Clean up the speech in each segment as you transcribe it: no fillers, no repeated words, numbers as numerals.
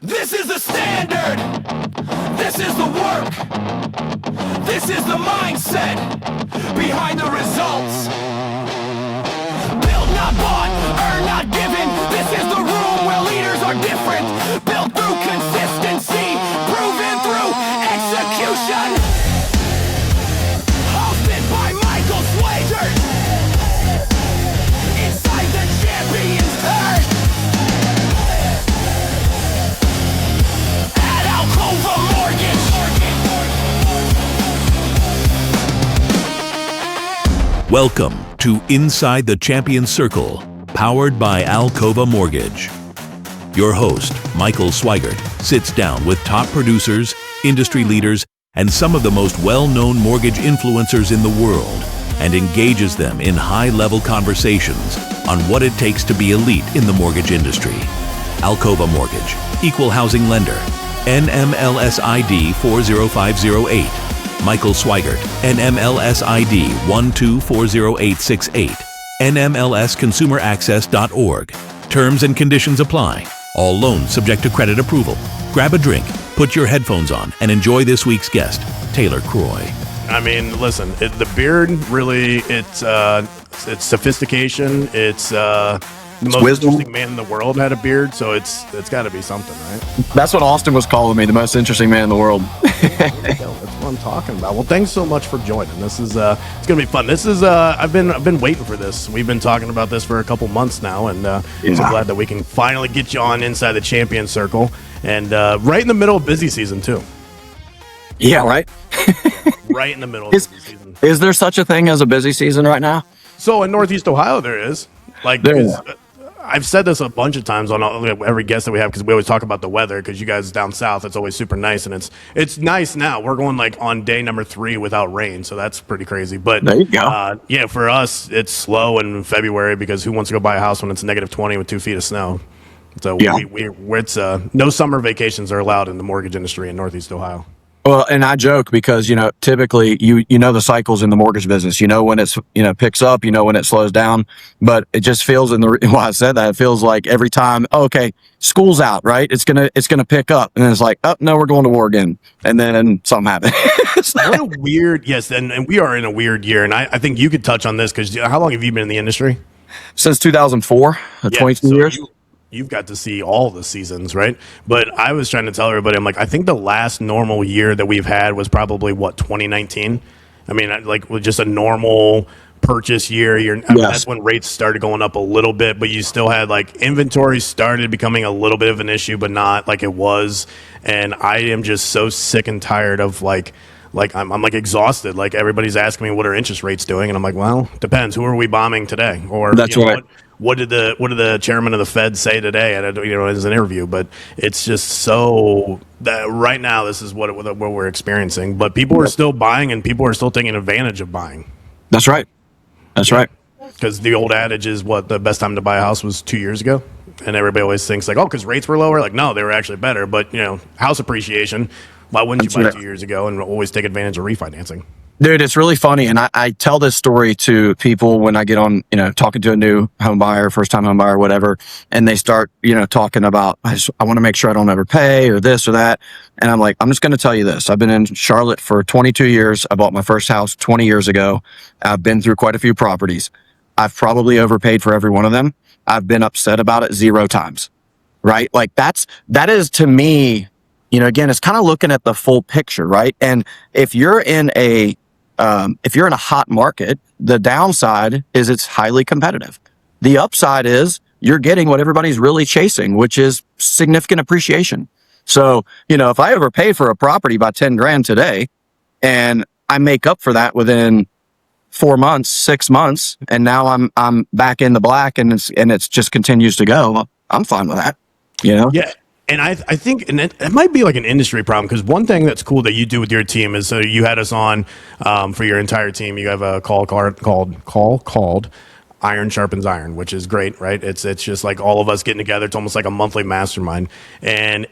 This is the standard. This is the work. This is the mindset behind the results. Built, not bought, earned, not given. This is the room where leaders are different. Built through consistency, proven through execution. Hosted by Michael Sweigert. Inside the champion's herd. At ALCOVA Mortgage. Welcome to Inside the Champion Circle, powered by ALCOVA Mortgage. Your host, Michael Sweigert, sits down with top producers, industry leaders, and some of the most well-known mortgage influencers in the world and engages them in high-level conversations on what it takes to be elite in the mortgage industry. ALCOVA Mortgage, Equal Housing Lender, NMLS ID 40508. Michael Sweigert, NMLS ID 1240868, NMLSconsumeraccess.org. Terms and conditions apply. All loans subject to credit approval. Grab a drink, put your headphones on, and enjoy this week's guest, Taylor Croy. I mean, listen, the beard really, it's sophistication. It's the most wisdom. interesting man in the world had a beard, so it's got to be something, right? That's what Austin was calling me, the most interesting man in the world. That's what I'm talking about. Well, thanks so much for joining. This is it's gonna be fun. This is I've been waiting for this. We've been talking about this for a couple months now, and I'm so glad that we can finally get you on Inside the Champion Circle, and right in the middle of busy season too. Yeah, right. Right in the middle of busy season. Is there such a thing as a busy season right now? So in Northeast Ohio, there is. I've said this a bunch of times on every guest that we have because we always talk about the weather because you guys down south, it's always super nice, and it's nice now. We're going like on day number 3 without rain, so that's pretty crazy. But there you go. Yeah, for us, it's slow in February because who wants to go buy a house when it's negative 20 with 2 feet of snow? So yeah. It's no summer vacations are allowed in the mortgage industry in Northeast Ohio. Well, and I joke because, typically you know the cycles in the mortgage business. You know when it's, picks up, when it slows down. But it just feels I said that, it feels like every time, okay, school's out, right? It's gonna pick up. And then it's like, oh, no, we're going to war again. And then something happened. What a weird, yes, and we are in a weird year. And I think you could touch on this because how long have you been in the industry? Since 2004, 22 years. You've got to see all the seasons, right? But I was trying to tell everybody, I'm like, I think the last normal year that we've had was probably, 2019? I mean, like, with just a normal purchase year. That's when rates started going up a little bit, but you still had, inventory started becoming a little bit of an issue, but not like it was. And I am just so sick and tired of, I'm exhausted. Like, everybody's asking me, what are interest rates doing? And I'm like, well, depends. Who are we bombing today? Or that's right. What did the chairman of the Fed say today as an interview? But it's just so that right now this is what we're experiencing. But people are still buying, and people are still taking advantage of buying. That's right. Right. Because the old adage is the best time to buy a house was 2 years ago, and everybody always thinks because rates were lower. Like, no, they were actually better. But house appreciation. Why wouldn't you buy 2 years ago and always take advantage of refinancing? Dude, it's really funny. And I tell this story to people when I get on, talking to a new home buyer, first time home buyer, whatever. And they start, talking about, I want to make sure I don't overpay or this or that. And I'm like, I'm just going to tell you this. I've been in Charlotte for 22 years. I bought my first house 20 years ago. I've been through quite a few properties. I've probably overpaid for every one of them. I've been upset about it 0 times, right? Like that is to me, again, it's kind of looking at the full picture, right? And if you're in a hot market, the downside is it's highly competitive. The upside is you're getting what everybody's really chasing, which is significant appreciation. So, if I overpay for a property by 10 grand today and I make up for that within 4 months, 6 months, and now I'm back in the black and it's just continues to go, I'm fine with that, Yeah. And I think it might be like an industry problem because one thing that's cool that you do with your team is you had us on for your entire team. You have a call called Iron Sharpens Iron, which is great, right? It's just like all of us getting together. It's almost like a monthly mastermind. And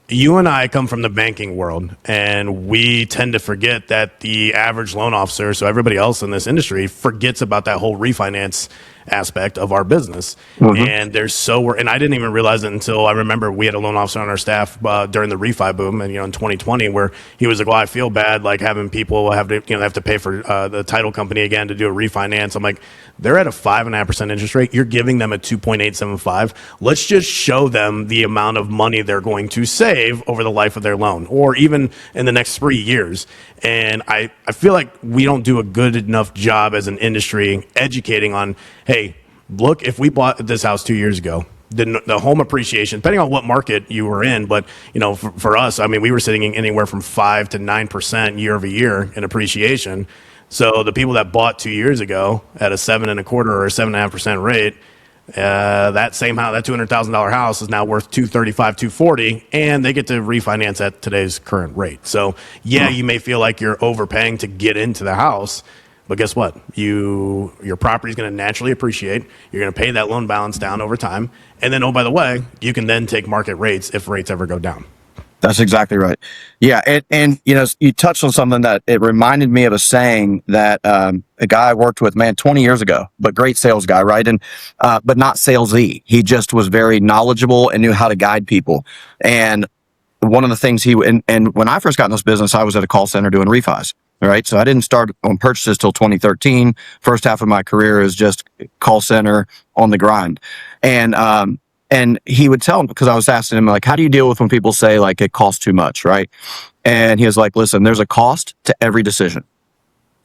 you and I come from the banking world, and we tend to forget that the average loan officer, so everybody else in this industry, forgets about that whole refinance aspect of our business. And and I didn't even realize it until I remember we had a loan officer on our staff during the refi boom, and in 2020, where he was like, "Well, I feel bad like having people have to pay for the title company again to do a refinance." I'm like, they're at a 5.5% interest rate. You're giving them a 2.875. Let's just show them the amount of money they're going to save over the life of their loan, or even in the next 3 years. And I feel like we don't do a good enough job as an industry educating on, hey, look, if we bought this house 2 years ago, the home appreciation, depending on what market you were in, but for us, I mean, we were sitting anywhere from 5 to 9% year over year in appreciation. So the people that bought 2 years ago at a 7.25% or a 7.5% rate, that same house, that $200,000 house is now worth $235, $240, and they get to refinance at today's current rate. So yeah, you may feel like you're overpaying to get into the house, but guess what? Your property is going to naturally appreciate. You're going to pay that loan balance down over time, and then, oh, by the way, you can then take market rates if rates ever go down. That's exactly right. Yeah. And you touched on something that it reminded me of a saying that a guy I worked with, 20 years ago, but great sales guy, right? And but not salesy. He just was very knowledgeable and knew how to guide people. And one of the things and when I first got in this business, I was at a call center doing refis. All right. So I didn't start on purchases till 2013. First half of my career is just call center on the grind. And he would tell him, because I was asking him, like, how do you deal with when people say, like, it costs too much, right? And he was like, listen, there's a cost to every decision,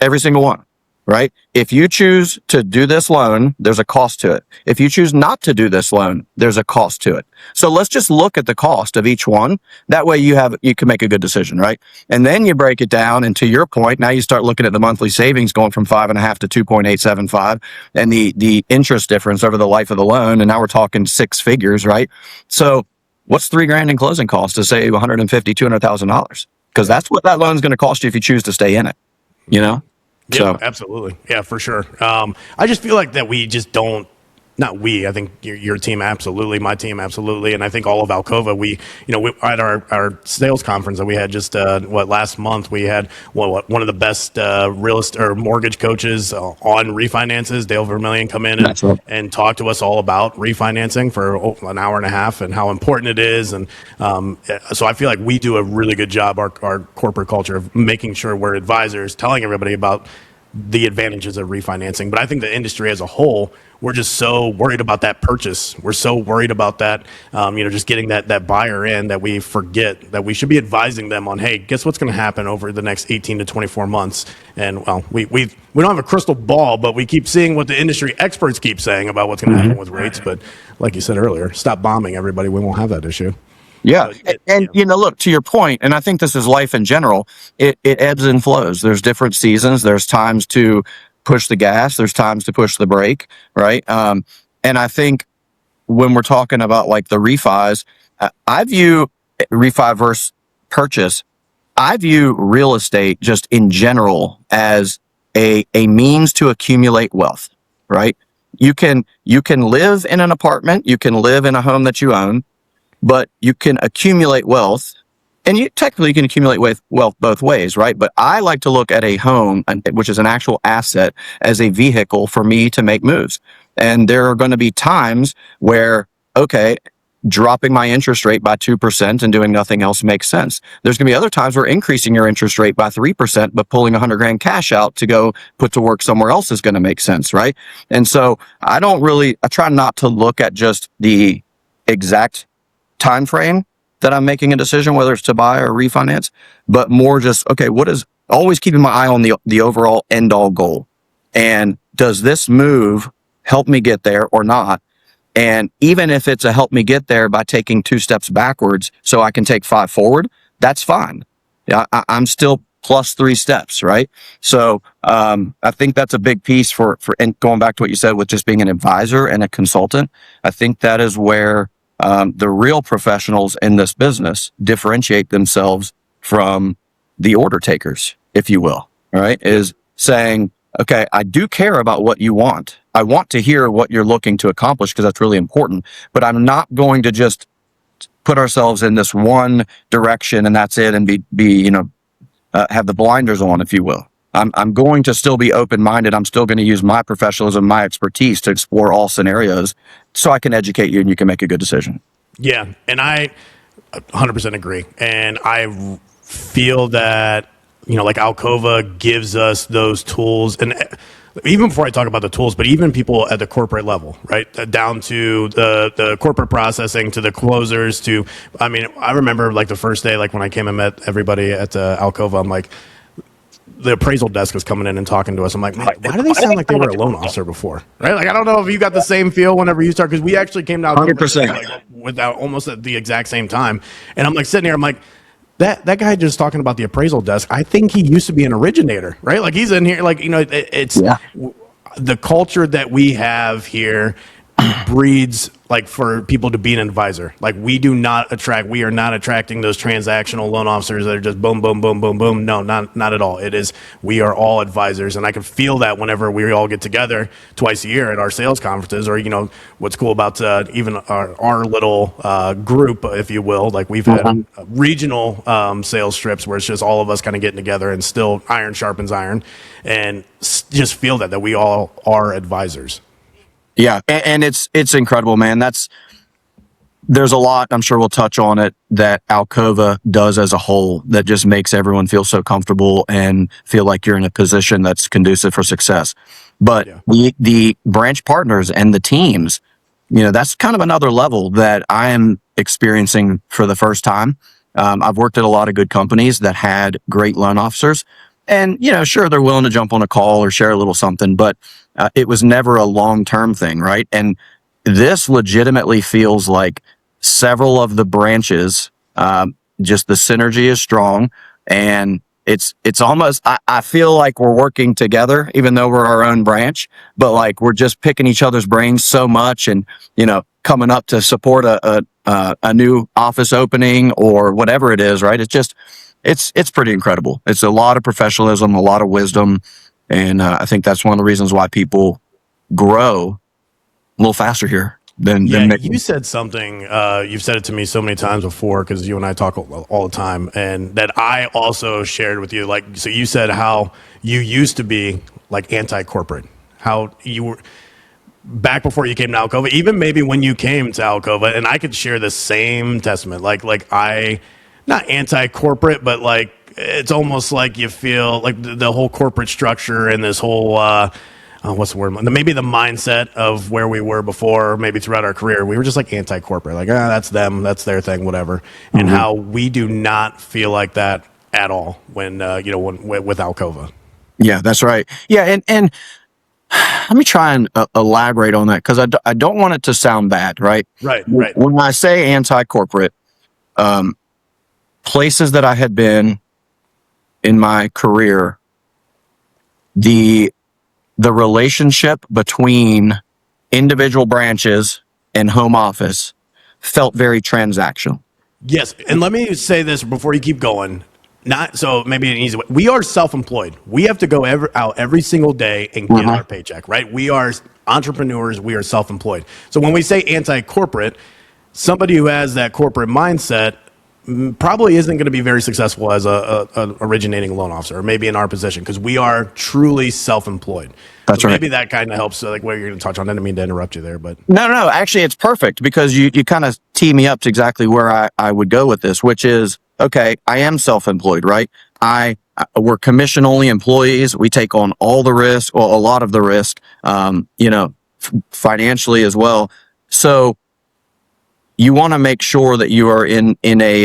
every single one, right? If you choose to do this loan, there's a cost to it. If you choose not to do this loan, there's a cost to it. So let's just look at the cost of each one. That way you can make a good decision, right? And then you break it down, and to your point, now you start looking at the monthly savings going from 5.5 to 2.875, and the interest difference over the life of the loan. And now we're talking six figures, right? So what's $3,000 in closing costs to save $150,000, $200,000? Because that's what that loan is going to cost you if you choose to stay in it, Yeah, So, absolutely. Yeah, for sure. I just feel like that we just don't. Not we. I think your team absolutely, my team absolutely, and I think all of ALCOVA. We at our sales conference that we had just last month, we had one of the best real estate or mortgage coaches on refinances, Dale Vermillion, come in and talk to us all about refinancing for an hour and a half and how important it is. And so I feel like we do a really good job, our corporate culture, of making sure we're advisors, telling everybody about the advantages of refinancing. But I think the industry as a whole, we're just so worried about that purchase. We're so worried about that, just getting that buyer in, that we forget that we should be advising them on, hey, guess what's going to happen over the next 18 to 24 months. And well, we don't have a crystal ball, but we keep seeing what the industry experts keep saying about what's going to happen with rates. But like you said earlier, stop bombing everybody. We won't have that issue. Yeah. And look, to your point, and I think this is life in general, it ebbs and flows. There's different seasons. There's times to push the gas. There's times to push the brake, right? And I think when we're talking about like the refis, I view refi versus purchase. I view real estate just in general as a means to accumulate wealth, right? You can live in an apartment. You can live in a home that you own. But you can accumulate wealth, and you technically can accumulate wealth both ways, right? But I like to look at a home, which is an actual asset, as a vehicle for me to make moves. And there are going to be times where, okay, dropping my interest rate by 2% and doing nothing else makes sense. There's going to be other times where increasing your interest rate by 3%, but pulling $100,000 cash out to go put to work somewhere else is going to make sense, right? And so I try not to look at just the exact time frame that I'm making a decision, whether it's to buy or refinance, but more just, okay, always keeping my eye on the overall end all goal. And does this move help me get there or not? And even if it's a help me get there by taking 2 steps backwards so I can take 5 forward, that's fine. Yeah, I'm still plus 3 steps, right? So I think that's a big piece for and going back to what you said with just being an advisor and a consultant. I think that is where the real professionals in this business differentiate themselves from the order takers, if you will, all right? Is saying, okay, I do care about what you want. I want to hear what you're looking to accomplish because that's really important, but I'm not going to just put ourselves in this one direction and that's it and be have the blinders on, if you will. I'm going to still be open-minded. I'm still going to use my professionalism, my expertise to explore all scenarios so I can educate you and you can make a good decision. Yeah, and I 100% agree. And I feel that, like ALCOVA gives us those tools. And even before I talk about the tools, but even people at the corporate level, right? Down to the corporate processing, to the closers, I remember like the first day, like when I came and met everybody at ALCOVA, I'm like, the appraisal desk was coming in and talking to us. I'm like, man, why do they sound like they were a loan officer before? Right? Like, I don't know if you got the same feel whenever you start, because we actually came down 100%. like, without almost at the exact same time. And I'm like sitting here, I'm like, that guy just talking about the appraisal desk, I think he used to be an originator, right? Like he's in here, like, it's the culture that we have here breeds like for people to be an advisor. Like we are not attracting those transactional loan officers that are just boom, boom, boom, boom, boom. No, not at all. It is, we are all advisors. And I can feel that whenever we all get together twice a year at our sales conferences, or, what's cool about even our little group, if you will, like we've had regional sales strips where it's just all of us kind of getting together, and still iron sharpens iron, and just feel that we all are advisors. Yeah, and it's incredible, man. There's a lot, I'm sure we'll touch on it, that ALCOVA does as a whole that just makes everyone feel so comfortable and feel like you're in a position that's conducive for success. But the branch partners and the teams, that's kind of another level that I am experiencing for the first time. I've worked at a lot of good companies that had great loan officers. And, sure, they're willing to jump on a call or share a little something, but it was never a long-term thing, right? And this legitimately feels like several of the branches, just the synergy is strong, and it's almost, I feel like we're working together, even though we're our own branch, but like we're just picking each other's brains so much, and, coming up to support a new office opening or whatever it is, right? It's pretty incredible. It's a lot of professionalism, a lot of wisdom. And I think that's one of the reasons why people grow a little faster here than you said something, you've said it to me so many times before, because you and I talk all the time, and that I also shared with you. Like, so you said how you used to be like anti-corporate, how you were back before you came to ALCOVA, even maybe when you came to ALCOVA, and I could share the same testament. Like I, not anti-corporate, but like it's almost like you feel like the whole corporate structure and this whole what's the word? Maybe the mindset of where we were before, maybe throughout our career, we were just like anti-corporate, like that's them, that's their thing, whatever. And how we do not feel like that at all when with ALCOVA. Yeah, that's right. Yeah, and let me try and elaborate on that, because I don't want it to sound bad, right? Right. When I say anti-corporate, places that I had been in my career, the relationship between individual branches and home office felt very transactional. Yes, and let me say this before you keep going. Not so maybe an easy way. We are self-employed. We have to go out every single day and get our paycheck, right? We are entrepreneurs. We are self-employed. So when we say anti-corporate, somebody who has that corporate mindset probably isn't going to be very successful as a originating loan officer, or maybe in our position, because we are truly self-employed. That's right. Maybe that kind of helps, like what you're going to touch on. I didn't mean to interrupt you there, but no, actually it's perfect, because you kind of tee me up to exactly where I would go with this, which is, okay, I am self-employed, right? We're commission-only employees. We take on all the risk, or a lot of the risk, financially as well. So you want to make sure that you are in a,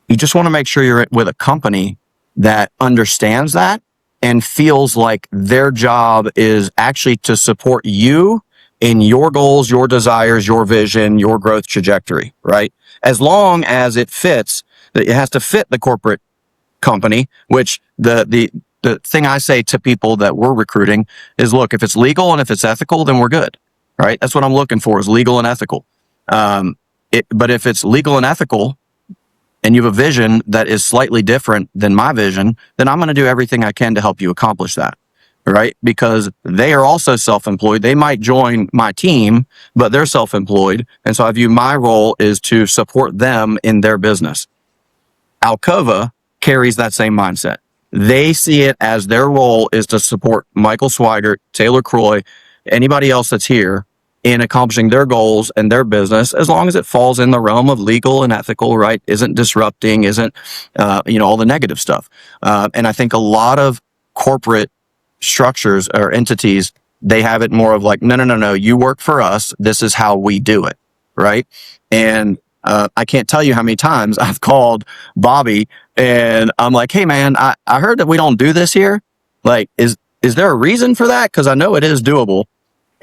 you just want to make sure you're with a company that understands that and feels like their job is actually to support you in your goals, your desires, your vision, your growth trajectory, right? As long as it fits, it has to fit the corporate company, which the thing I say to people that we're recruiting is, look, if it's legal and if it's ethical, then we're good, right? That's what I'm looking for, is legal and ethical. But if it's legal and ethical and you have a vision that is slightly different than my vision, then I'm going to do everything I can to help you accomplish that, right? Because they are also self-employed. They might join my team, but they're self-employed. And so I view my role is to support them in their business. ALCOVA carries that same mindset. they see it as their role is to support Michael Sweigert, Taylor Croy, anybody else that's here in accomplishing their goals and their business, as long as it falls in the realm of legal and ethical, right? Isn't disrupting, isn't, all the negative stuff. And I think a lot of corporate structures or entities, they have it more of like, no, you work for us. This is how we do it. Right. And, I can't tell you how many times I've called Bobby and I'm like, hey man, I heard that we don't do this here. Like, is there a reason for that? Cause I know it is doable.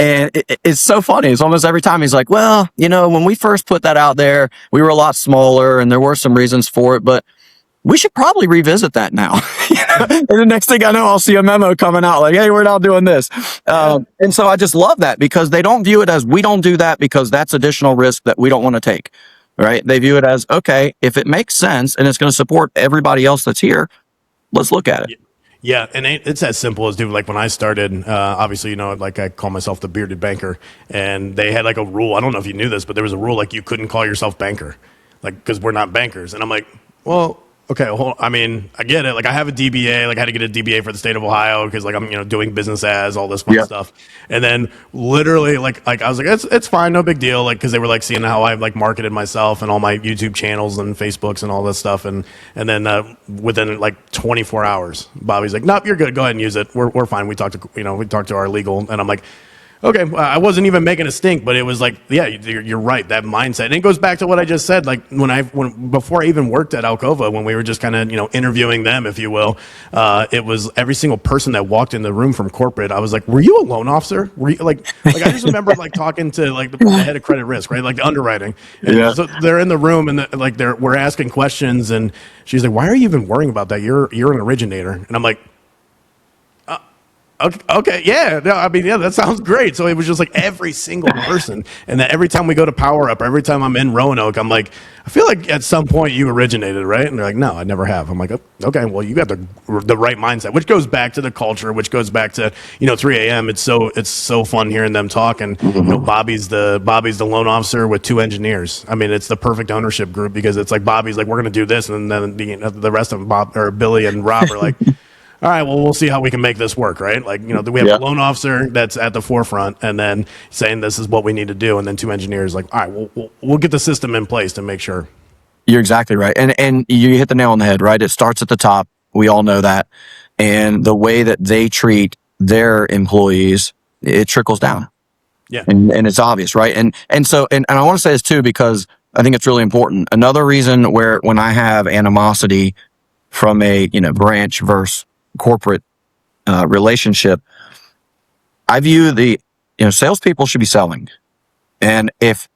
And it's so funny. It's almost every time he's like, well, when we first put that out there, we were a lot smaller and there were some reasons for it, but we should probably revisit that now. And the next thing I know, I'll see a memo coming out like, hey, we're not doing this. And so I just love that because they don't view it as we don't do that because that's additional risk that we don't want to take. Right. They view it as, okay, if it makes sense and it's going to support everybody else that's here, let's look at it. Yeah, and it's as simple as, dude, like when I started, obviously, like I call myself the bearded banker, and they had like a rule. I don't know if you knew this, but there was a rule like you couldn't call yourself banker, like because we're not bankers. And I'm like, well, okay, I get it. Like I have a DBA, like I had to get a DBA for the state of Ohio because like I'm, doing business as all this fun stuff. And then literally like I was like, it's fine, no big deal. Like, cause they were like seeing how I've like marketed myself and all my YouTube channels and Facebooks and all this stuff. And then, within like 24 hours, Bobby's like, nope, you're good. Go ahead and use it. We're fine. We talked to our legal, and I'm like, okay, I wasn't even making a stink, but it was like, yeah, you're right. That mindset, and it goes back to what I just said. Like before I even worked at ALCOVA, when we were just kind of interviewing them, if you will, it was every single person that walked in the room from corporate. I was like, were you a loan officer? Were you like I just remember like talking to like the head of credit risk, right? Like the underwriting. And so they're in the room and we're asking questions, and she's like, why are you even worrying about that? You're an originator, and I'm like. Okay, yeah, no, I mean, yeah, that sounds great. So it was just like every single person, and then every time we go to Power Up, or every time I'm in Roanoke, I'm like, I feel like at some point you originated, right? And they're like, no, I never have. I'm like, okay, well, you got the right mindset, which goes back to the culture, which goes back to 3 a.m. It's so fun hearing them talk, and Bobby's the loan officer with 2 engineers. I mean, it's the perfect ownership group because it's like Bobby's like, we're gonna do this, and then the rest of them, Bob or Billy and Rob are like. All right, well, we'll see how we can make this work, right? Like, we have a loan officer that's at the forefront and then saying this is what we need to do. And then 2 engineers like, all right, we'll get the system in place to make sure. You're exactly right. And you hit the nail on the head, right? It starts at the top. We all know that. And the way that they treat their employees, it trickles down. Yeah. And it's obvious, right? And so I want to say this too, because I think it's really important. Another reason when I have animosity from a, branch versus corporate relationship, I view salespeople should be selling. And if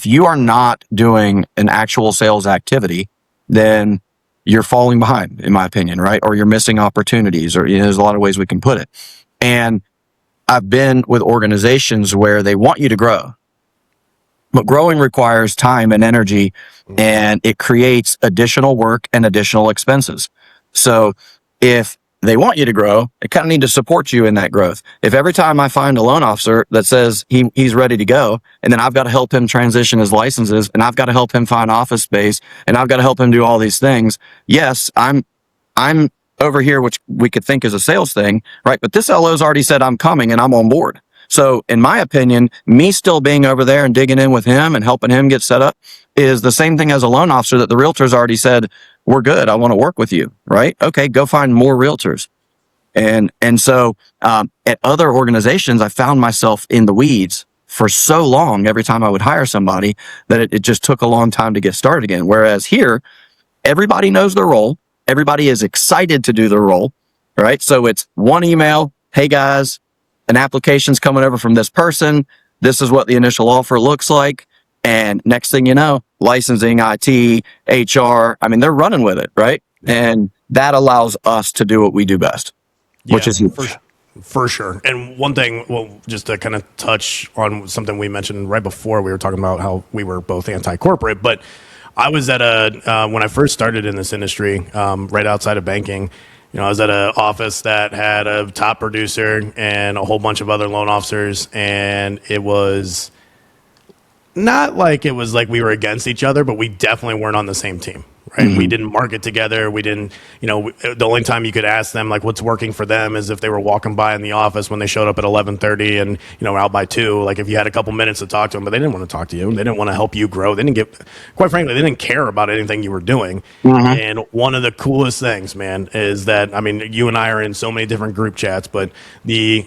you are not doing an actual sales activity, then you're falling behind, in my opinion, right? Or you're missing opportunities, or there's a lot of ways we can put it. And I've been with organizations where they want you to grow, but growing requires time and energy, and it creates additional work and additional expenses. So if they want you to grow, they kind of need to support you in that growth. If every time I find a loan officer that says he's ready to go, and then I've got to help him transition his licenses, and I've got to help him find office space, and I've got to help him do all these things, yes, I'm over here, which we could think is a sales thing, right? But this LO's already said I'm coming and I'm on board. So in my opinion, me still being over there and digging in with him and helping him get set up is the same thing as a loan officer that the realtor's already said, we're good. I want to work with you, right? Okay, go find more realtors. And so at other organizations, I found myself in the weeds for so long every time I would hire somebody that it just took a long time to get started again. Whereas here, everybody knows their role. Everybody is excited to do their role, right? So it's one email. Hey guys, an application's coming over from this person. This is what the initial offer looks like. And next thing you know, licensing, IT, HR, I mean, they're running with it, right? And that allows us to do what we do best, which is huge. For sure. And one thing, well, just to kind of touch on something we mentioned right before, we were talking about how we were both anti-corporate, but I was at when I first started in this industry, right outside of banking, I was at an office that had a top producer and a whole bunch of other loan officers, and it was not like it was like we were against each other, but we definitely weren't on the same team. right? We didn't market together. We didn't, the only time you could ask them like what's working for them is if they were walking by in the office when they showed up at 11:30 and, out by 2, like if you had a couple minutes to talk to them, but they didn't want to talk to you. They didn't want to help you grow. They didn't quite frankly, they didn't care about anything you were doing. And one of the coolest things, man, is that, you and I are in so many different group chats, but the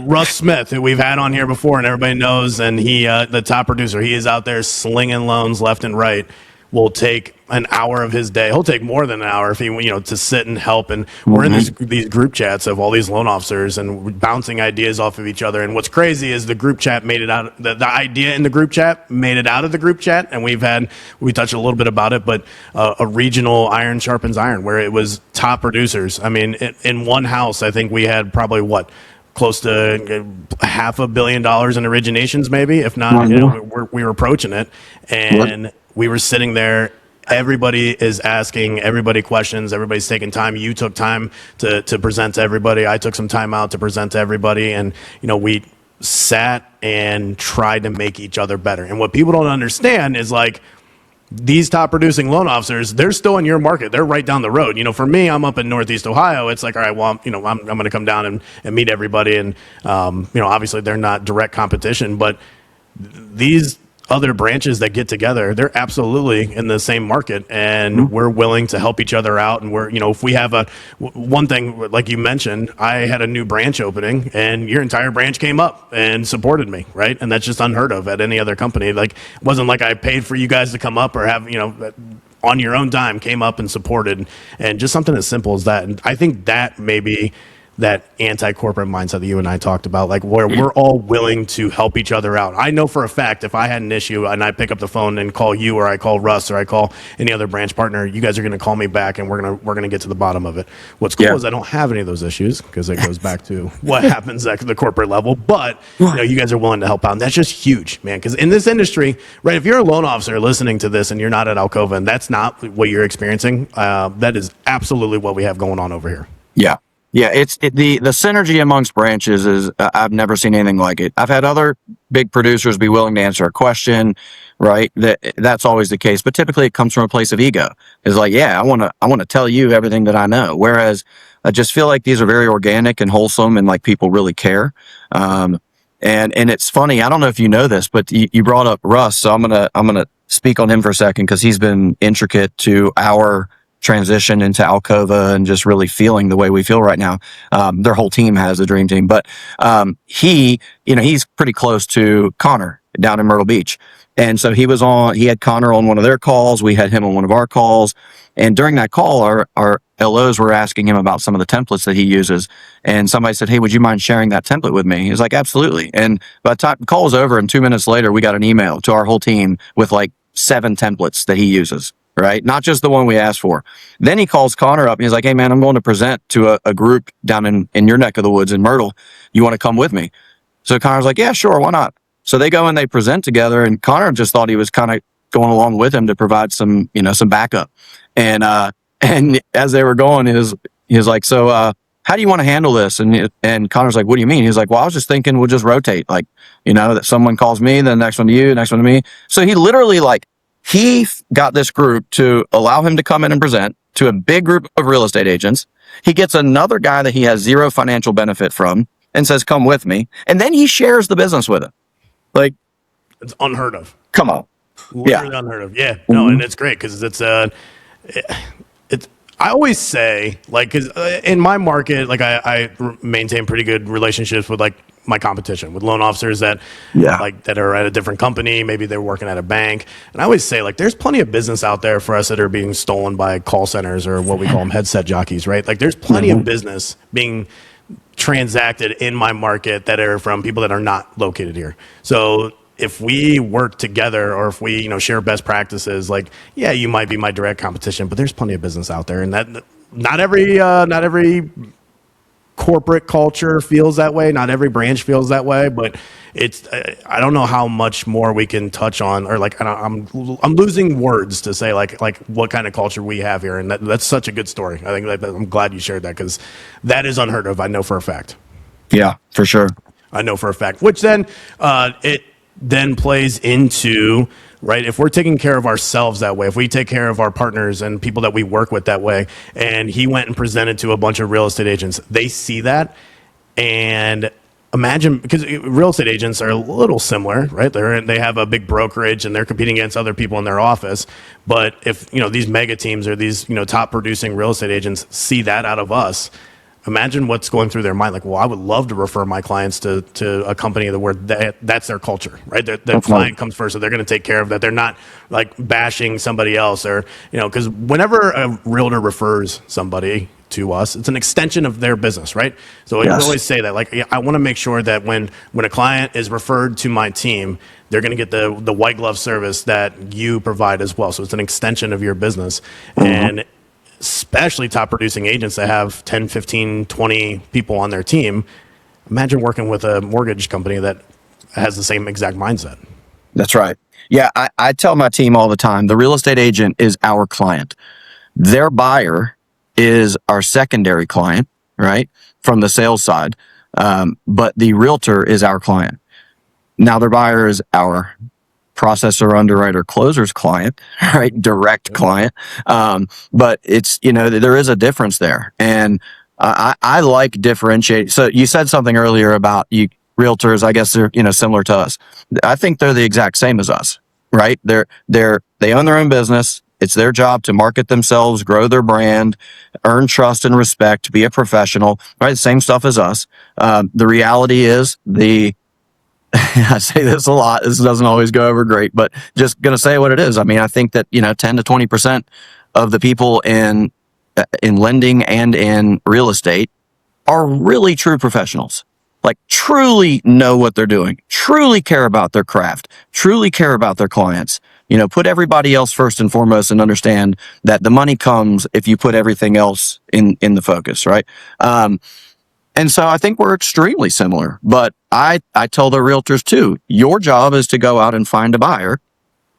Russ Smith, who we've had on here before and everybody knows, and he, the top producer, he is out there slinging loans left and right, will take an hour of his day. He'll take more than an hour if he, to sit and help. And we're in these group chats of all these loan officers and bouncing ideas off of each other. And what's crazy is the group chat made it out. The idea in the group chat made it out of the group chat. And we touched a little bit about it, but a regional iron sharpens iron where it was top producers. In one house, I think we had probably close to $500 million in originations, maybe, if not, we were approaching it. And we were sitting there. Everybody is asking everybody questions. Everybody's taking time. You took time to present to everybody. I took some time out to present to everybody. And, we sat and tried to make each other better. And what people don't understand is like, these top producing loan officers, they're still in your market. They're right down the road. For me, I'm up in Northeast Ohio. It's like, all right, well, I'm going to come down and meet everybody. And, obviously they're not direct competition, but these other branches that get together, they're absolutely in the same market, and we're willing to help each other out. And we're, if we have one thing, like you mentioned, I had a new branch opening and your entire branch came up and supported me, right? And that's just unheard of at any other company. Like, it wasn't like I paid for you guys to come up or have, on your own dime came up and supported, and just something as simple as that. And I think that maybe that anti-corporate mindset that you and I talked about, like where we're all willing to help each other out. I know for a fact if I had an issue and I pick up the phone and call you, or I call Russ, or I call any other branch partner, you guys are going to call me back and we're going to get to the bottom of it. What's cool is I don't have any of those issues because it goes back to what happens at the corporate level. But you guys are willing to help out, and that's just huge, man. Because in this industry, right, if you're a loan officer listening to this and you're not at ALCOVA and that's not what you're experiencing, that is absolutely what we have going on over here. Yeah. Yeah, the synergy amongst branches is I've never seen anything like it. I've had other big producers be willing to answer a question, right? That's always the case, but typically it comes from a place of ego. It's like, yeah, I want to tell you everything that I know. Whereas I just feel like these are very organic and wholesome, and like people really care. And it's funny. I don't know if you know this, but you brought up Russ, so I'm gonna speak on him for a second because he's been intricate to our transition into ALCOVA and just really feeling the way we feel right now. Their whole team has a dream team, but he's pretty close to Connor down in Myrtle Beach. And so he had Connor on one of their calls. We had him on one of our calls. And during that call, our LOs were asking him about some of the templates that he uses. And somebody said, "Hey, would you mind sharing that template with me?" He's like, "Absolutely." And by the time the call was over and 2 minutes later, we got an email to our whole team with like 7 templates that he uses. Right? Not just the one we asked for. Then he calls Connor up and he's like, "Hey man, I'm going to present to a group down in your neck of the woods in Myrtle. You want to come with me?" So Connor's like, "Yeah, sure. Why not?" So they go and they present together, and Connor just thought he was kind of going along with him to provide some backup. And as they were going, he was like, "So, how do you want to handle this?" And Connor's like, "What do you mean?" He's like, "Well, I was just thinking we'll just rotate, like, that someone calls me, then the next one to you, next one to me." So he literally he got this group to allow him to come in and present to a big group of real estate agents. He gets another guy that he has zero financial benefit from and says, "Come with me." And then he shares the business with him. Like, it's unheard of. Come on. Literally unheard of. Yeah. No, and it's great because it's I always say, like, because in my market, like I maintain pretty good relationships with like my competition, with loan officers that that are at a different company. Maybe they're working at a bank. And I always say, like, there's plenty of business out there for us that are being stolen by call centers, or what we call them headset jockeys, right? Like, there's plenty of business being transacted in my market that are from people that are not located here. So if we work together, or if we, share best practices, like, yeah, you might be my direct competition, but there's plenty of business out there, and that not every corporate culture feels that way. Not every branch feels that way, but it's, I don't know how much more we can touch on, or like, I'm losing words to say like what kind of culture we have here. And that's such a good story. I think I'm glad you shared that, because that is unheard of. I know for a fact. Yeah, for sure. I know for a fact, which then, it then plays into right? If we're taking care of ourselves that way, if we take care of our partners and people that we work with that way, and he went and presented to a bunch of real estate agents, they see that. And imagine, because real estate agents are a little similar, right? They have a big brokerage and they're competing against other people in their office. But if, these mega teams or these, top producing real estate agents see that out of us, imagine what's going through their mind. Like, well, I would love to refer my clients to a company where that's their culture, right? The client comes first, so they're going to take care of that. They're not like bashing somebody else, or, because whenever a realtor refers somebody to us, it's an extension of their business, right? So I always say that, like, I want to make sure that when a client is referred to my team, they're going to get the white glove service that you provide as well. So it's an extension of your business. And especially top producing agents that have 10, 15, 20 people on their team. Imagine working with a mortgage company that has the same exact mindset. That's right. Yeah, I tell my team all the time, the real estate agent is our client. Their buyer is our secondary client, right, from the sales side. But the realtor is our client. Now their buyer is our processor, underwriter, closer's client, right? Direct client. But it's, there is a difference there. And I like differentiate. So you said something earlier about you realtors, I guess they're, similar to us. I think they're the exact same as us, right? They own their own business. It's their job to market themselves, grow their brand, earn trust and respect, be a professional, right? Same stuff as us. The reality is I say this a lot. This doesn't always go over great, but just going to say what it is. I mean, I think that, 10 to 20% of the people in lending and in real estate are really true professionals, like truly know what they're doing, truly care about their craft, truly care about their clients, put everybody else first and foremost, and understand that the money comes if you put everything else in the focus. Right. And so I think we're extremely similar, but I tell the realtors too, your job is to go out and find a buyer,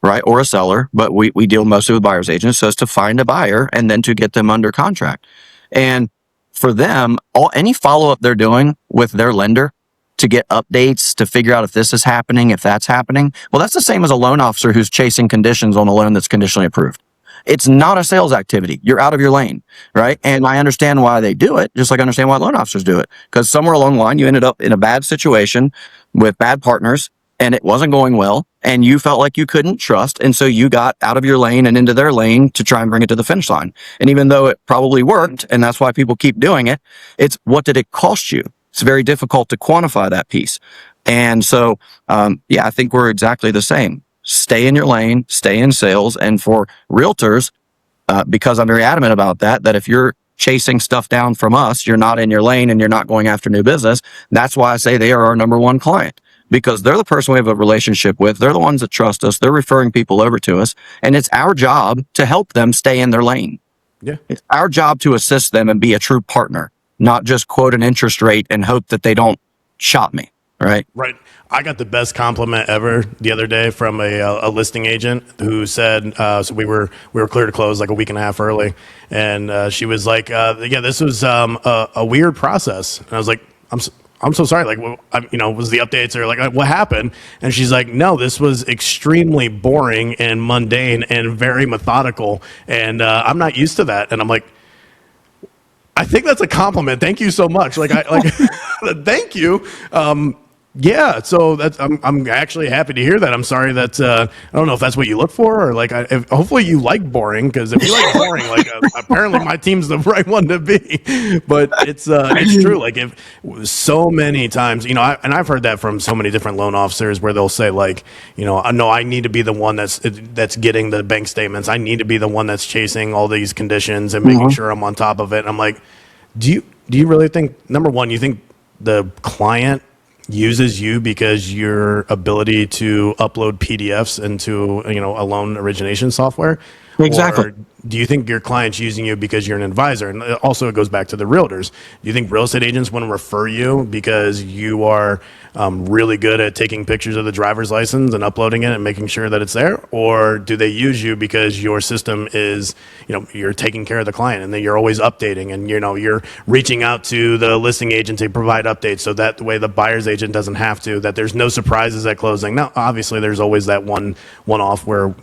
right? Or a seller, but we deal mostly with buyer's agents. So it's to find a buyer and then to get them under contract. And for them, any follow-up they're doing with their lender to get updates, to figure out if this is happening, if that's happening, well, that's the same as a loan officer who's chasing conditions on a loan that's conditionally approved. It's not a sales activity. You're out of your lane, right? And I understand why they do it, just like I understand why loan officers do it. Because somewhere along the line, you ended up in a bad situation with bad partners, and it wasn't going well, and you felt like you couldn't trust, and so you got out of your lane and into their lane to try and bring it to the finish line. And even though it probably worked, and that's why people keep doing it, it's what did it cost you? It's very difficult to quantify that piece. And so, I think we're exactly the same. Stay in your lane, stay in sales. And for realtors, because I'm very adamant about that if you're chasing stuff down from us, you're not in your lane and you're not going after new business. That's why I say they are our number one client, because they're the person we have a relationship with. They're the ones that trust us. They're referring people over to us. And it's our job to help them stay in their lane. Yeah. It's our job to assist them and be a true partner, not just quote an interest rate and hope that they don't shop me. Right. I got the best compliment ever the other day from a listing agent who said, so we were clear to close like a week and a half early. And she was like, this was a weird process. And I was like, I'm so sorry. Like, was the updates or like, what happened? And she's like, no, this was extremely boring and mundane and very methodical. And I'm not used to that. And I'm like, I think that's a compliment. Thank you so much. Thank you. So I'm actually happy to hear that. I'm sorry that I don't know if that's what you look for, or hopefully you like boring, because if you like boring, apparently my team's the right one to be. But it's true. Like, if so many times, and I've heard that from so many different loan officers where they'll say no, I need to be the one that's getting the bank statements. I need to be the one that's chasing all these conditions and making sure I'm on top of it. And I'm like, do you really think, number one, you think the client uses you because your ability to upload PDFs into a loan origination software? Exactly. do you think your client's using you because you're an advisor? And also, it goes back to the realtors. Do you think real estate agents want to refer you because you are really good at taking pictures of the driver's license and uploading it and making sure that it's there? Or do they use you because your system is, you're taking care of the client and then you're always updating and, you're reaching out to the listing agent to provide updates so that the way the buyer's agent doesn't have to, that there's no surprises at closing? Now, obviously, there's always that one-off where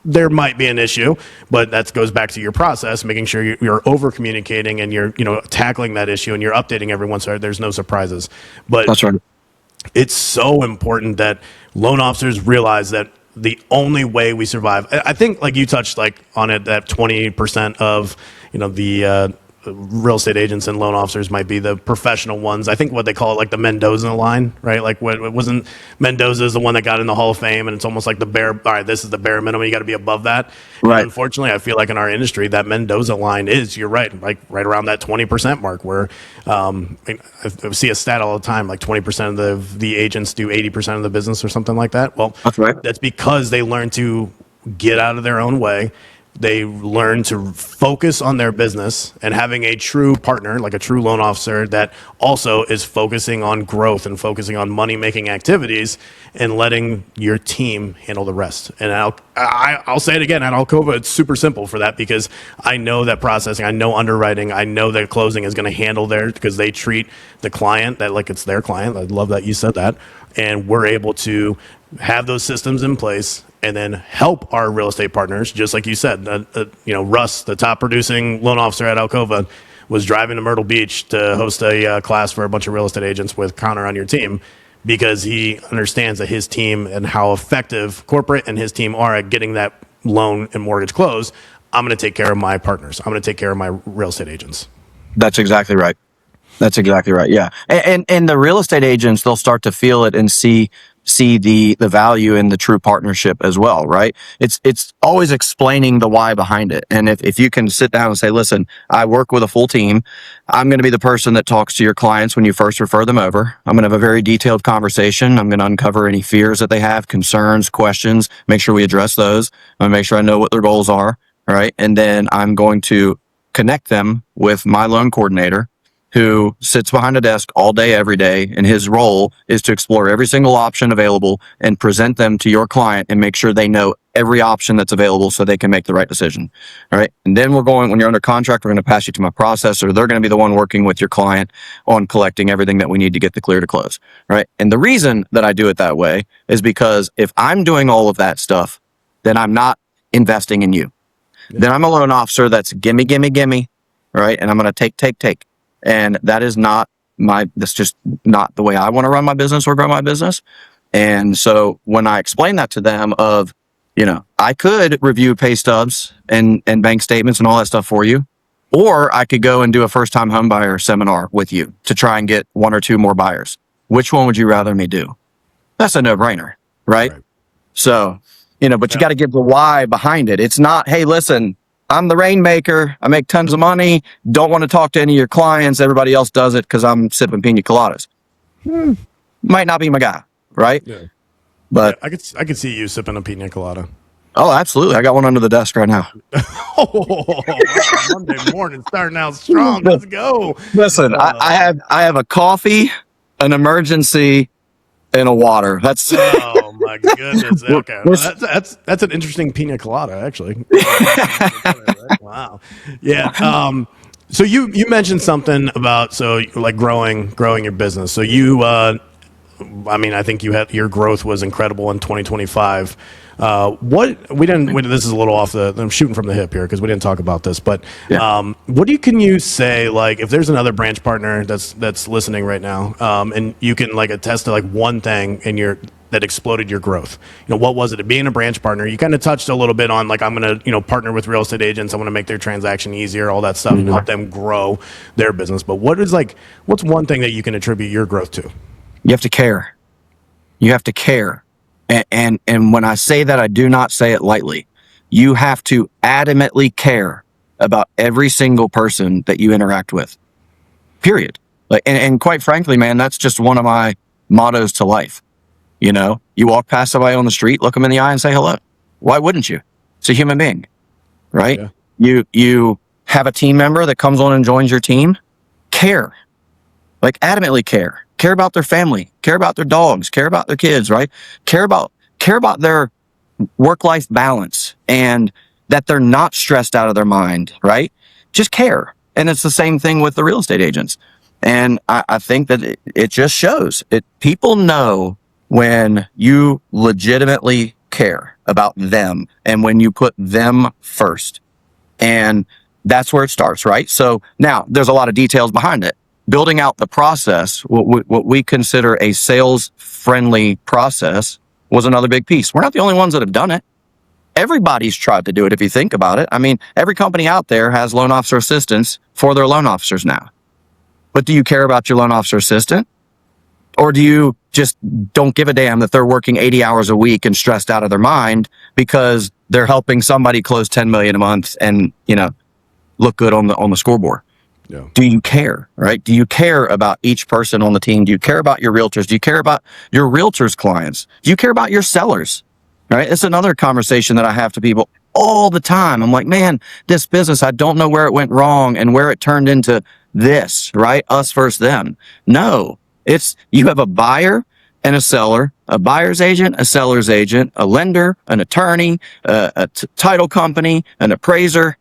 there might be an issue, but that goes back to your process, making sure you're over communicating and you're tackling that issue and you're updating everyone so there's no surprises. But That's right. It's so important that loan officers realize that the only way we survive, I think, like you touched on it, that 20% of the real estate agents and loan officers might be the professional ones. I think what they call it, like the Mendoza line, right? Like what it wasn't, Mendoza is the one that got in the Hall of Fame, and it's almost like the bare, all right, this is the bare minimum. You got to be above that. Right. And unfortunately, I feel like in our industry, that Mendoza line is, you're right, like right around that 20% mark where I see a stat all the time, like 20% of the agents do 80% of the business or something like that. Well, That's right. That's because they learn to get out of their own way. They learn to focus on their business, and having a true partner, like a true loan officer that also is focusing on growth and focusing on money-making activities and letting your team handle the rest. And I'll say it again, at ALCOVA, it's super simple for that because I know that processing, I know underwriting, I know that closing is going to handle theirs because they treat the client that like it's their client. I love that you said that. And we're able to have those systems in place and then help our real estate partners, just like you said. Russ, the top producing loan officer at ALCOVA, was driving to Myrtle Beach to host a class for a bunch of real estate agents with Connor on your team because he understands that his team and how effective corporate and his team are at getting that loan and mortgage closed. I'm going to take care of my partners. I'm going to take care of my real estate agents. That's exactly right. That's exactly right. Yeah. And the real estate agents, they'll start to feel it and see the value in the true partnership as well, right? It's always explaining the why behind it. And if you can sit down and say, listen, I work with a full team. I'm going to be the person that talks to your clients when you first refer them over. I'm going to have a very detailed conversation. I'm going to uncover any fears that they have, concerns, questions, make sure we address those. I'm going to make sure I know what their goals are. All right. And then I'm going to connect them with my loan coordinator, who sits behind a desk all day, every day, and his role is to explore every single option available and present them to your client and make sure they know every option that's available so they can make the right decision. All right. And then when you're under contract, we're going to pass you to my processor. They're going to be the one working with your client on collecting everything that we need to get the clear to close. Right. And the reason that I do it that way is because if I'm doing all of that stuff, then I'm not investing in you. Yeah. Then I'm a loan officer that's gimme, right? And I'm going to take. And that is that's just not the way I want to run my business or grow my business. And so when I explain that to them I could review pay stubs and bank statements and all that stuff for you, or I could go and do a first time home buyer seminar with you to try and get one or two more buyers. Which one would you rather me do? That's a no brainer, right? So, but you got to give the why behind it. It's not, hey, listen, I'm the rainmaker. I make tons of money. Don't want to talk to any of your clients. Everybody else does it because I'm sipping pina coladas. Might not be my guy, right? Yeah. But yeah, I could see you sipping a pina colada. Oh, absolutely. I got one under the desk right now. Monday morning starting out strong. Let's go. Listen, I have a coffee, an emergency, and a water. That's oh my goodness. Okay, that's an interesting pina colada, actually. Wow. Yeah. So you mentioned something about growing your business. So I think your growth was incredible in 2025. This is a little I'm shooting from the hip here because we didn't talk about this, but yeah. Can you say, like, if there's another branch partner that's listening right now, and you can attest to one thing that exploded your growth? What was it? Being a branch partner, you kind of touched a little bit on I'm going to partner with real estate agents. I want to make their transaction easier, all that stuff, and help them grow their business. But what's one thing that you can attribute your growth to? You have to care. You have to care. And when I say that, I do not say it lightly. You have to adamantly care about every single person that you interact with. Period. And quite frankly, man, that's just one of my mottos to life. You walk past somebody on the street, look them in the eye and say hello. Why wouldn't you? It's a human being. right? Yeah. You have a team member that comes on and joins your team. Care, like adamantly care about their family, care about their dogs, care about their kids, right? Care about their work-life balance and that they're not stressed out of their mind, right? Just care. And it's the same thing with the real estate agents. And I think that it just shows it. People know when you legitimately care about them and when you put them first. And that's where it starts, right? So now there's a lot of details behind it. Building out the process, what we consider a sales-friendly process, was another big piece. We're not the only ones that have done it. Everybody's tried to do it if you think about it. I mean, every company out there has loan officer assistants for their loan officers now. But do you care about your loan officer assistant? Or do you just don't give a damn that they're working 80 hours a week and stressed out of their mind because they're helping somebody close 10 million a month and, look good on the scoreboard? Yeah. Do you care, right? Do you care about each person on the team? Do you care about your realtors? Do you care about your realtors' clients? Do you care about your sellers, right? It's another conversation that I have to people all the time. I'm like, man, this business, I don't know where it went wrong and where it turned into this, right? Us versus them. No, it's you have a buyer and a seller, a buyer's agent, a seller's agent, a lender, an attorney, a title company, an appraiser,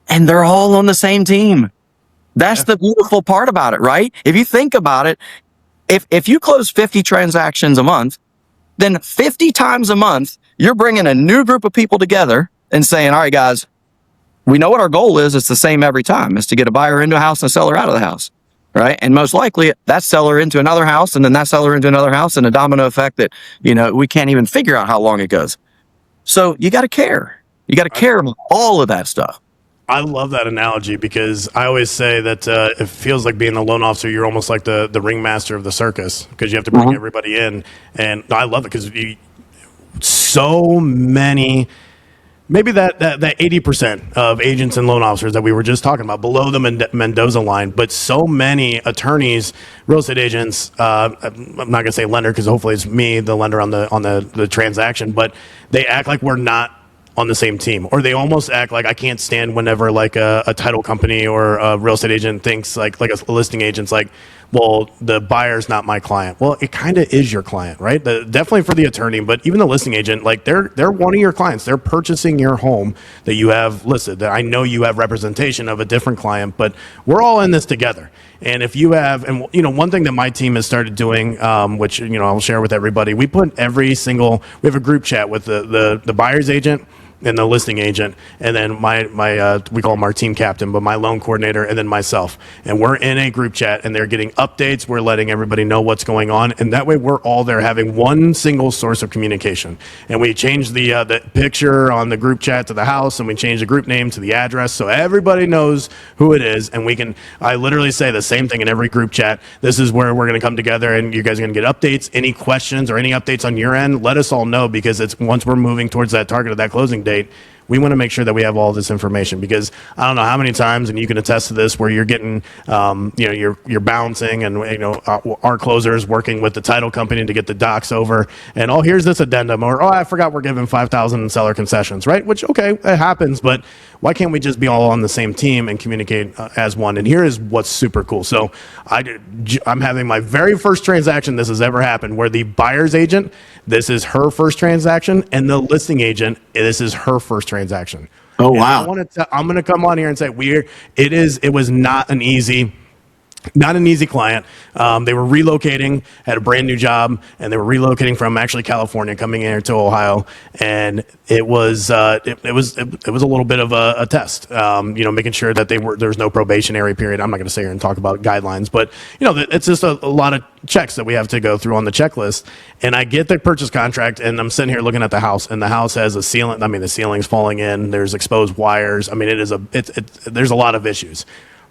and they're all on the same team. That's the beautiful part about it, right? If you think about it, if you close 50 transactions a month, then 50 times a month, you're bringing a new group of people together and saying, all right, guys, we know what our goal is. It's the same every time. It's to get a buyer into a house and a seller out of the house, right? And most likely that seller into another house and then that seller into another house, and a domino effect that, we can't even figure out how long it goes. So you got to care. You got to care about all of that stuff. I love that analogy because I always say that it feels like being a loan officer, you're almost like the ringmaster of the circus because you have to bring everybody in. And I love it because so many, maybe that 80% of agents and loan officers that we were just talking about below the Mendoza line, but so many attorneys, real estate agents, I'm not going to say lender because hopefully it's me, the lender on the transaction, but they act like we're not on the same team, or they almost act like I can't stand whenever like a title company or a real estate agent thinks like a listing agent's like, well, the buyer's not my client. Well, it kind of is your client, right? Definitely for the attorney, but even the listing agent, like they're one of your clients. They're purchasing your home that you have listed. That I know you have representation of a different client, but we're all in this together. And if you have, and one thing that my team has started doing, which I'll share with everybody, we have a group chat with the buyer's agent and the listing agent, and then my we call him our team captain, but my loan coordinator, and then myself. And we're in a group chat, and they're getting updates. We're letting everybody know what's going on, and that way we're all there having one single source of communication. And we change the picture on the group chat to the house, and we change the group name to the address, so everybody knows who it is. And I literally say the same thing in every group chat. This is where we're going to come together, and you guys are going to get updates. Any questions or any updates on your end, let us all know, because it's once we're moving towards that target of that closing date, we want to make sure that we have all this information, because I don't know how many times, and you can attest to this, where you're getting, you're bouncing, and our closers working with the title company to get the docs over, and here's this addendum, or I forgot we're giving 5,000 in seller concessions, right? Which it happens, but why can't we just be all on the same team and communicate as one? And here is what's super cool. So I'm having my very first transaction this has ever happened, where the buyer's agent, this is her first transaction, and the listing agent, this is her first transaction. Oh, and wow. I'm going to come on here and say it was not an easy client. They were relocating, had a brand new job, and they were relocating from actually California, coming here to Ohio, and it was a little bit of a test. Making sure that there was no probationary period. I'm not going to sit here and talk about guidelines, but it's just a lot of checks that we have to go through on the checklist. And I get the purchase contract, and I'm sitting here looking at the house, and the house has a ceiling. I mean, the ceiling's falling in. There's exposed wires. I mean, there's a lot of issues.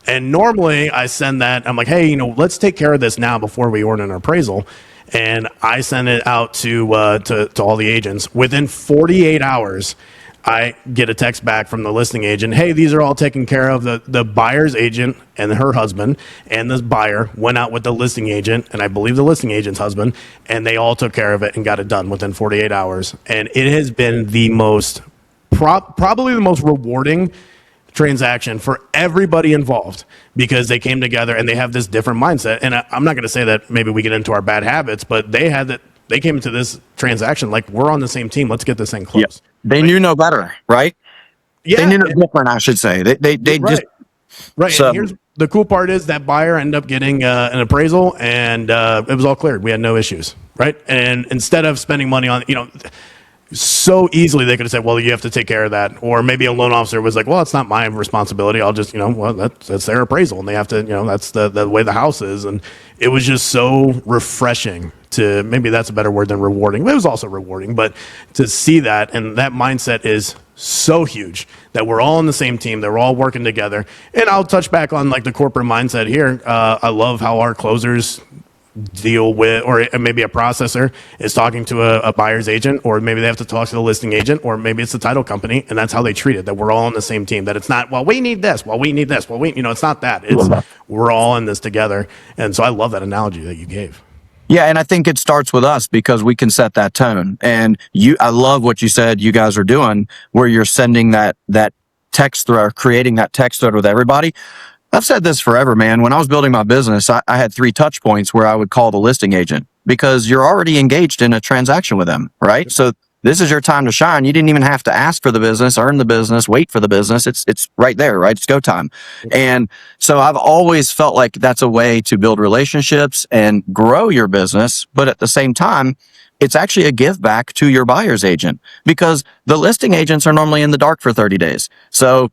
And normally I send that, I'm like, hey, let's take care of this now before we order an appraisal. And I send it out to all the agents. Within 48 hours, I get a text back from the listing agent. Hey, these are all taken care of. The buyer's agent and her husband and this buyer went out with the listing agent, and I believe the listing agent's husband, and they all took care of it and got it done within 48 hours. And it has been the most probably the most rewarding transaction for everybody involved, because they came together and they have this different mindset. And I'm not going to say that maybe we get into our bad habits, but they came into this transaction like, we're on the same team. Let's get this thing closed. Yeah. They knew no better, right? Yeah. They knew no different, I should say. They right. just Right. So, and here's the cool part is that buyer ended up getting an appraisal, and it was all cleared. We had no issues. Right. And instead of spending money on, so easily they could have said, well, you have to take care of that. Or maybe a loan officer was like, well, it's not my responsibility. I'll just, well, that's their appraisal, and they have to, that's the way the house is. And it was just so refreshing to, maybe that's a better word than rewarding, but it was also rewarding, but to see that, and that mindset is so huge that we're all on the same team, that we're all working together. And I'll touch back on like the corporate mindset here. I love how our closers deal with, or maybe a processor is talking to a buyer's agent, or maybe they have to talk to the listing agent, or maybe it's the title company, and that's how they treat it, that we're all on the same team, that it's not, well, we need this, well, we need this, well, it's not that. It's we're all in this together. And so I love that analogy that you gave. yeah, and I think it starts with us because we can set that tone. And I love what you said you guys are doing, where you're sending that text thread, or creating that text thread with everybody. I've said this forever, man. When I was building my business, I had 3 touch points where I would call the listing agent, because you're already engaged in a transaction with them, right? So this is your time to shine. You didn't even have to ask for the business, earn the business, wait for the business. It's right there, right? It's go time. And so I've always felt like that's a way to build relationships and grow your business. But at the same time, it's actually a give back to your buyer's agent, because the listing agents are normally in the dark for 30 days. So,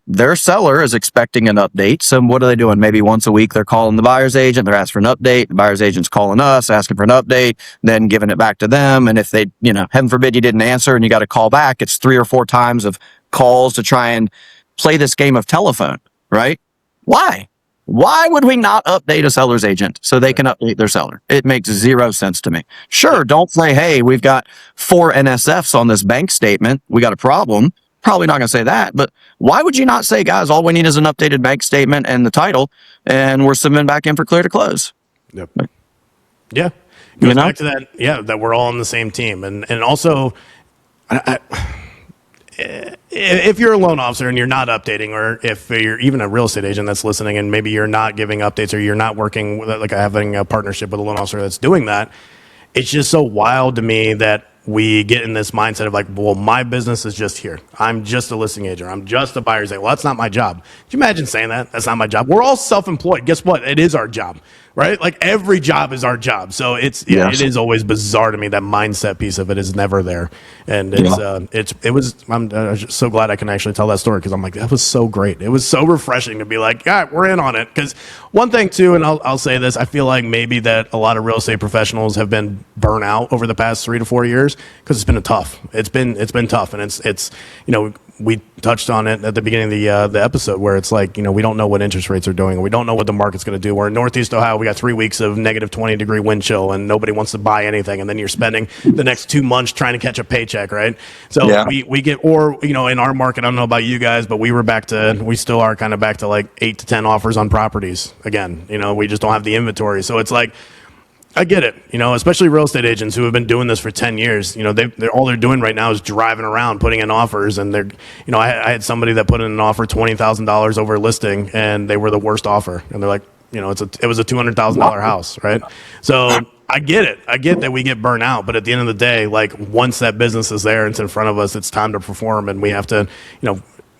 their seller is expecting an update. So what are they doing? Maybe once a week, they're calling the buyer's agent. They're asking for an update. The buyer's agent's calling us, asking for an update, then giving it back to them. And if they, heaven forbid you didn't answer and you got to call back, it's 3 or 4 times of calls to try and play this game of telephone, right? Why? Why would we not update a seller's agent so they can update their seller? It makes 0 sense to me. Sure, don't say, hey, we've got 4 NSFs on this bank statement. We got a problem. Probably not going to say that. But why would you not say, guys, all we need is an updated bank statement and the title, and we're submitting back in for clear to close? Yep. Yeah. Goes back to that, that we're all on the same team. And also, if you're a loan officer and you're not updating, or if you're even a real estate agent that's listening and maybe you're not giving updates, or you're not working with, like, having a partnership with a loan officer that's doing that, it's just so wild to me that we get in this mindset of like, well, my business is just here. I'm just a listing agent. I'm just a buyer's agent. Well, that's not my job. Can you imagine saying that? That's not my job. We're all self-employed. Guess what? It is our job, right? Like, every job is our job. So it is always bizarre to me. That mindset piece of it is never there. And I'm just so glad I can actually tell that story, because I'm like, that was so great. It was so refreshing to be like, yeah, we're in on it. Because one thing too, and I'll say this, I feel like maybe that a lot of real estate professionals have been burnt out over the past 3 to 4 years, because it's been tough. It's been tough. And it's we touched on it at the beginning of the episode, where it's like, we don't know what interest rates are doing, and we don't know what the market's going to do. We're in Northeast Ohio. We got 3 weeks of negative 20-degree wind chill, and nobody wants to buy anything. And then you're spending the next 2 months trying to catch a paycheck, right? So we get, or, in our market, I don't know about you guys, but we still are kind of back to like 8 to 10 offers on properties again. We just don't have the inventory. So it's like, I get it, especially real estate agents who have been doing this for 10 years. All they're doing right now is driving around, putting in offers. And I had somebody that put in an offer $20,000 over listing, and they were the worst offer. And they're like, it was a $200,000 house, right? So I get it. I get that we get burnt out, but at the end of the day, like, once that business is there and it's in front of us, it's time to perform, and we have to,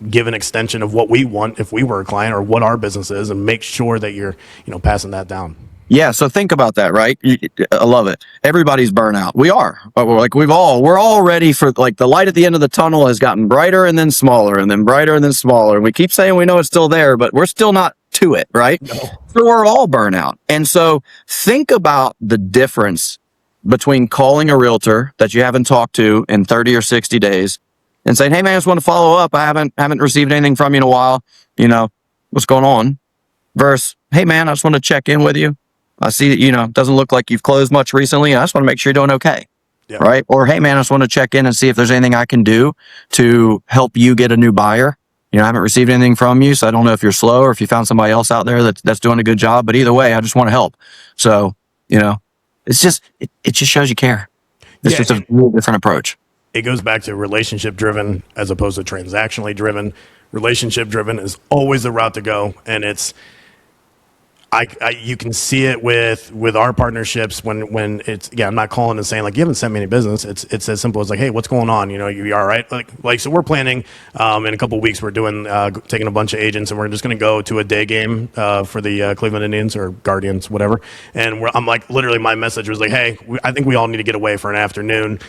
give an extension of what we want if we were a client, or what our business is, and make sure that you're, passing that down. Yeah, so think about that, right? I love it. Everybody's burnout. We are. We're all ready for, like, the light at the end of the tunnel has gotten brighter and then smaller and then brighter and then smaller. And we keep saying we know it's still there, but we're still not to it, right? No. So we're all burnout. And so think about the difference between calling a realtor that you haven't talked to in 30 or 60 days and saying, hey man, I just want to follow up. I haven't received anything from you in a while. What's going on? Versus, hey man, I just want to check in with you. I see that, it doesn't look like you've closed much recently. I just want to make sure you're doing okay. Yeah. Right? Or, hey man, I just want to check in and see if there's anything I can do to help you get a new buyer. I haven't received anything from you, so I don't know if you're slow or if you found somebody else out there that's doing a good job. But either way, I just want to help. So, it just shows you care. It's just a really different approach. it goes back to relationship driven as opposed to transactionally driven. Relationship driven is always the route to go, and it's you can see it with our partnerships when it's I'm not calling and saying like you haven't sent me any business. It's as simple as like, hey, what's going on? You all right? Like so we're planning in a couple of weeks we're doing taking a bunch of agents and we're just going to go to a day game for the Cleveland Indians or Guardians, whatever. And I'm like literally my message was like, hey, I think we all need to get away for an afternoon,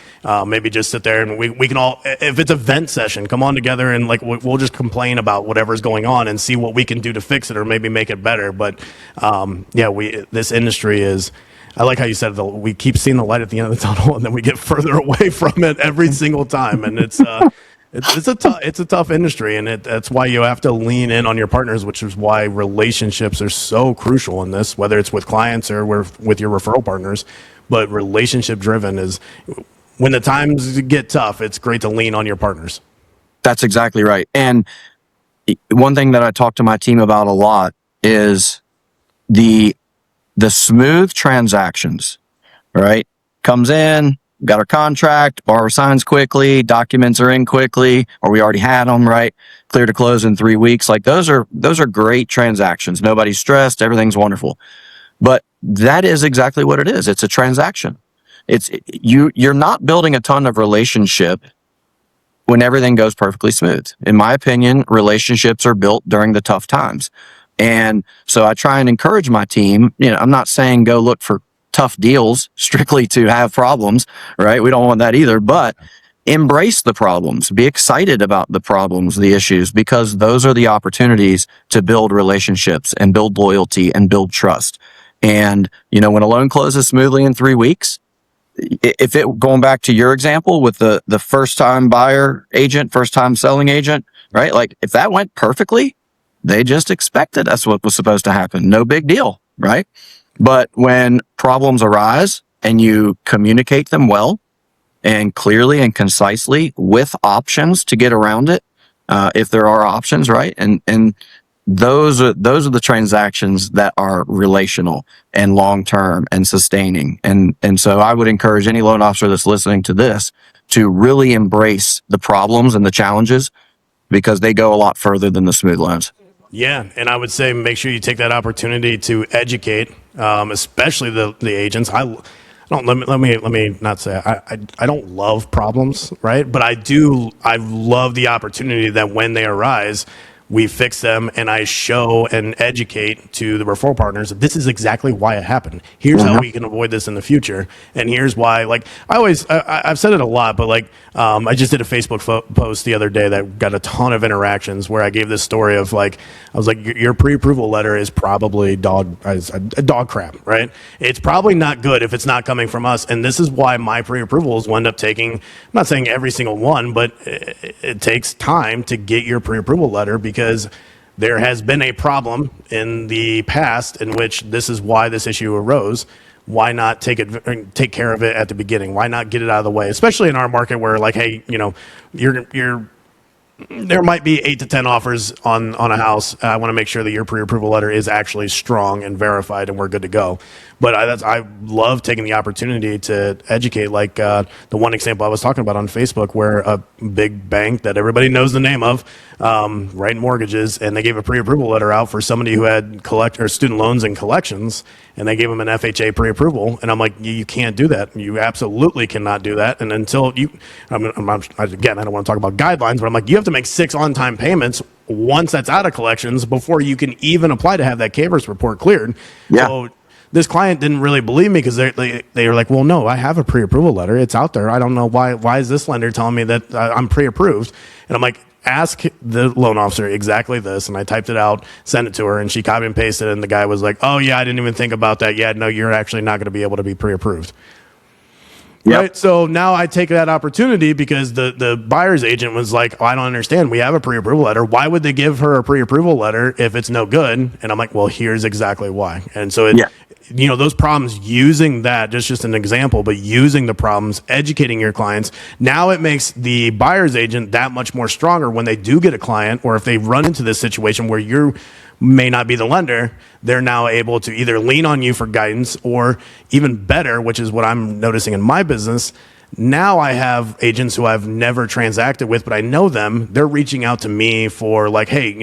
maybe just sit there and we can all, if it's a vent session, come on together and like we'll just complain about whatever's going on and see what we can do to fix it or maybe make it better. But this industry is, I like how you said we keep seeing the light at the end of the tunnel and then we get further away from it every single time. And it's a tough industry, and that's why you have to lean in on your partners, which is why relationships are so crucial in this, whether it's with clients or with your referral partners. But relationship driven is when the times get tough, it's great to lean on your partners. That's exactly right. And one thing that I talk to my team about a lot is the smooth transactions, right? Comes in, got our contract, borrower signs quickly, documents are in quickly, or we already had them, right? Clear to close in 3 weeks. Like those are great transactions. Nobody's stressed. Everything's wonderful. But that is exactly what it is. It's a transaction. You're not building a ton of relationship when everything goes perfectly smooth. In my opinion, relationships are built during the tough times. And so I try and encourage my team. I'm not saying go look for tough deals strictly to have problems, right? We don't want that either, but embrace the problems, be excited about the problems, the issues, because those are the opportunities to build relationships and build loyalty and build trust. And, when a loan closes smoothly in 3 weeks, going back to your example with the first time buyer agent, first time selling agent, right? Like if that went perfectly, they just expected that's what was supposed to happen. No big deal, right? But when problems arise and you communicate them well and clearly and concisely with options to get around it, if there are options, right? And those are the transactions that are relational and long-term and sustaining. And so I would encourage any loan officer that's listening to this to really embrace the problems and the challenges because they go a lot further than the smooth loans. Yeah, and I would say make sure you take that opportunity to educate, especially the agents. Let me not say I don't love problems, right? But I love the opportunity that when they arise, we fix them, and I show and educate to the referral partners that this is exactly why it happened. Here's how we can avoid this in the future, and here's why. Like I've said it a lot, but I just did a Facebook post the other day that got a ton of interactions where I gave this story of I was like, your pre-approval letter is probably dog crap, right? It's probably not good if it's not coming from us, and this is why my pre-approvals will end up taking. I'm not saying every single one, but it takes time to get your pre-approval letter because there has been a problem in the past in which this is why this issue arose. Why not take care of it at the beginning? Why not get it out of the way? Especially in our market where hey, there might be 8 to 10 offers on a house. I want to make sure that your pre-approval letter is actually strong and verified and we're good to go. But I love taking the opportunity to educate, the one example I was talking about on Facebook where a big bank that everybody knows the name of, writing mortgages, and they gave a pre-approval letter out for somebody who had student loans and collections, and they gave them an FHA pre-approval. And I'm like, you can't do that. You absolutely cannot do that. And until again, I don't want to talk about guidelines, but I'm like, you have to make 6 on-time payments once that's out of collections before you can even apply to have that CAVRS report cleared. Yeah. So this client didn't really believe me because they were like, well, no, I have a pre-approval letter. It's out there. I don't know why is this lender telling me that I'm pre-approved? And I'm like, ask the loan officer exactly this. And I typed it out, sent it to her, and she copied and pasted it. And the guy was like, oh, yeah, I didn't even think about that. Yeah, no, you're actually not going to be able to be pre-approved. Yep. Right. So now I take that opportunity because the buyer's agent was like, oh, I don't understand. We have a pre-approval letter. Why would they give her a pre-approval letter if it's no good? And I'm like, well, here's exactly why. And so those problems, using that, just an example, but using the problems, educating your clients, now it makes the buyer's agent that much more stronger when they do get a client, or if they run into this situation where you may not be the lender, they're now able to either lean on you for guidance, or even better, which is what I'm noticing in my business, Now I have agents who I've never transacted with, but I know them. They're reaching out to me for like, hey,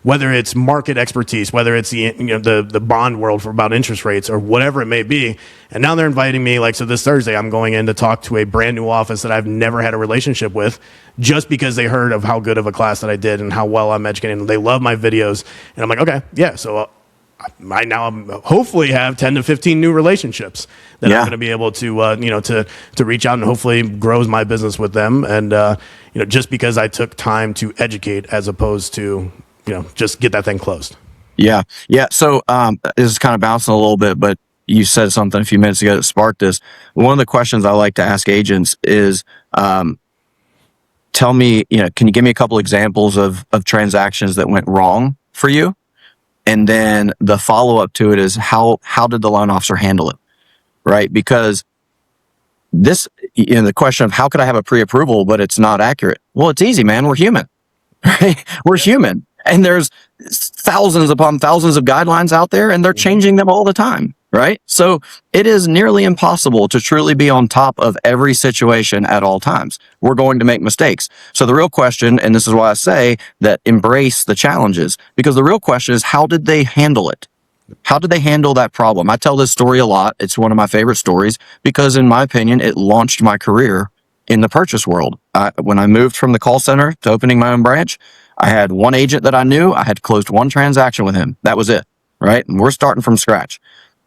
whether it's market expertise, whether it's the bond world for about interest rates or whatever it may be. And now they're inviting me, like, so this Thursday I'm going in to talk to a brand new office that I've never had a relationship with, just because they heard of how good of a class that I did and how well I'm educating. They love my videos. And I'm like, okay, yeah. So I now hopefully have 10 to 15 new relationships that I'm going to be able to reach out and hopefully grows my business with them. And, just because I took time to educate as opposed to, just get that thing closed. Yeah. Yeah. So, this is kind of bouncing a little bit, but you said something a few minutes ago that sparked this. One of the questions I like to ask agents is, tell me, can you give me a couple examples of transactions that went wrong for you? And then the follow-up to it is how did the loan officer handle it, right? Because this, the question of how could I have a pre-approval but it's not accurate? Well, it's easy, man. We're human, right? We're human, and there's thousands upon thousands of guidelines out there, and they're changing them all the time, right? So it is nearly impossible to truly be on top of every situation at all times. We're going to make mistakes. So the real question, and this is why I say that embrace the challenges, because the real question is, how did they handle it? How did they handle that problem? I tell this story a lot. It's one of my favorite stories because, in my opinion, it launched my career in the purchase world. When I moved from the call center to opening my own branch, I had one agent that I knew. I had closed one transaction with him. That was it, right? And we're starting from scratch.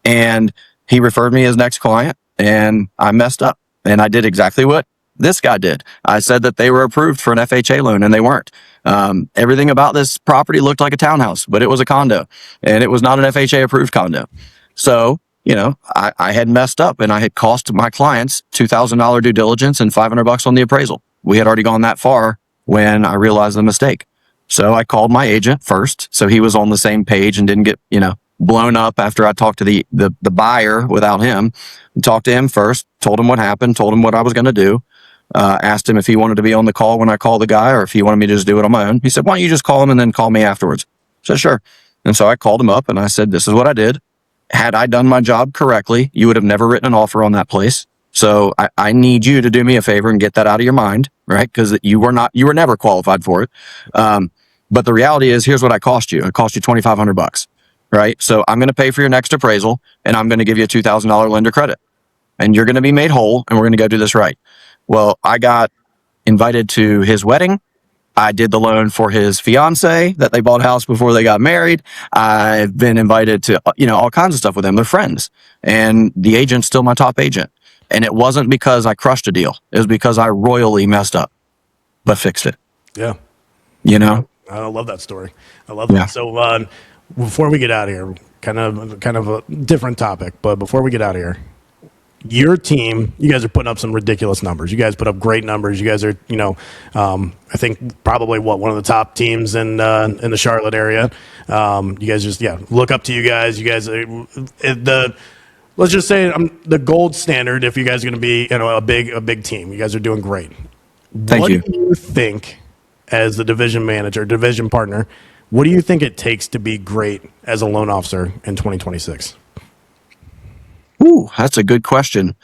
And he referred me his next client, and I messed up. And I did exactly what this guy did. I said that they were approved for an FHA loan, and they weren't. Everything about this property looked like a townhouse, but it was a condo, and it was not an FHA approved condo. So, I had messed up, and I had cost my clients $2,000 due diligence and $500 on the appraisal. We had already gone that far when I realized the mistake. So I called my agent first, so he was on the same page and didn't get, blown up after I talked to the buyer without him. Talked to him first, told him what happened, told him what I was going to do. Asked him if he wanted to be on the call when I called the guy or if he wanted me to just do it on my own. He said, why don't you just call him and then call me afterwards? I said, sure. And so I called him up and I said, this is what I did. Had I done my job correctly, you would have never written an offer on that place. So I need you to do me a favor and get that out of your mind, right? Because you were never qualified for it. But the reality is, here's what I cost you. It cost you $2,500, right? So I'm going to pay for your next appraisal, and I'm going to give you a $2,000 lender credit, and you're going to be made whole, and we're going to go do this right. Well, I got invited to his wedding. I did the loan for his fiance that they bought a house before they got married. I've been invited to, all kinds of stuff with them. They're friends, and the agent's still my top agent. And it wasn't because I crushed a deal. It was because I royally messed up, but fixed it. Yeah. I love that story. I love that. Yeah. So before we get out of here, kind of a different topic, but before we get out of here, your team, you guys are putting up some ridiculous numbers. You guys put up great numbers. You guys are, I think probably one of the top teams in the Charlotte area. You guys just, look up to you guys. You guys are let's just say the gold standard. If you guys are going to be, a big team, you guys are doing great. Thank you. What do you think, as the division manager, division partner, what do you think it takes to be great as a loan officer in 2026? Ooh, that's a good question.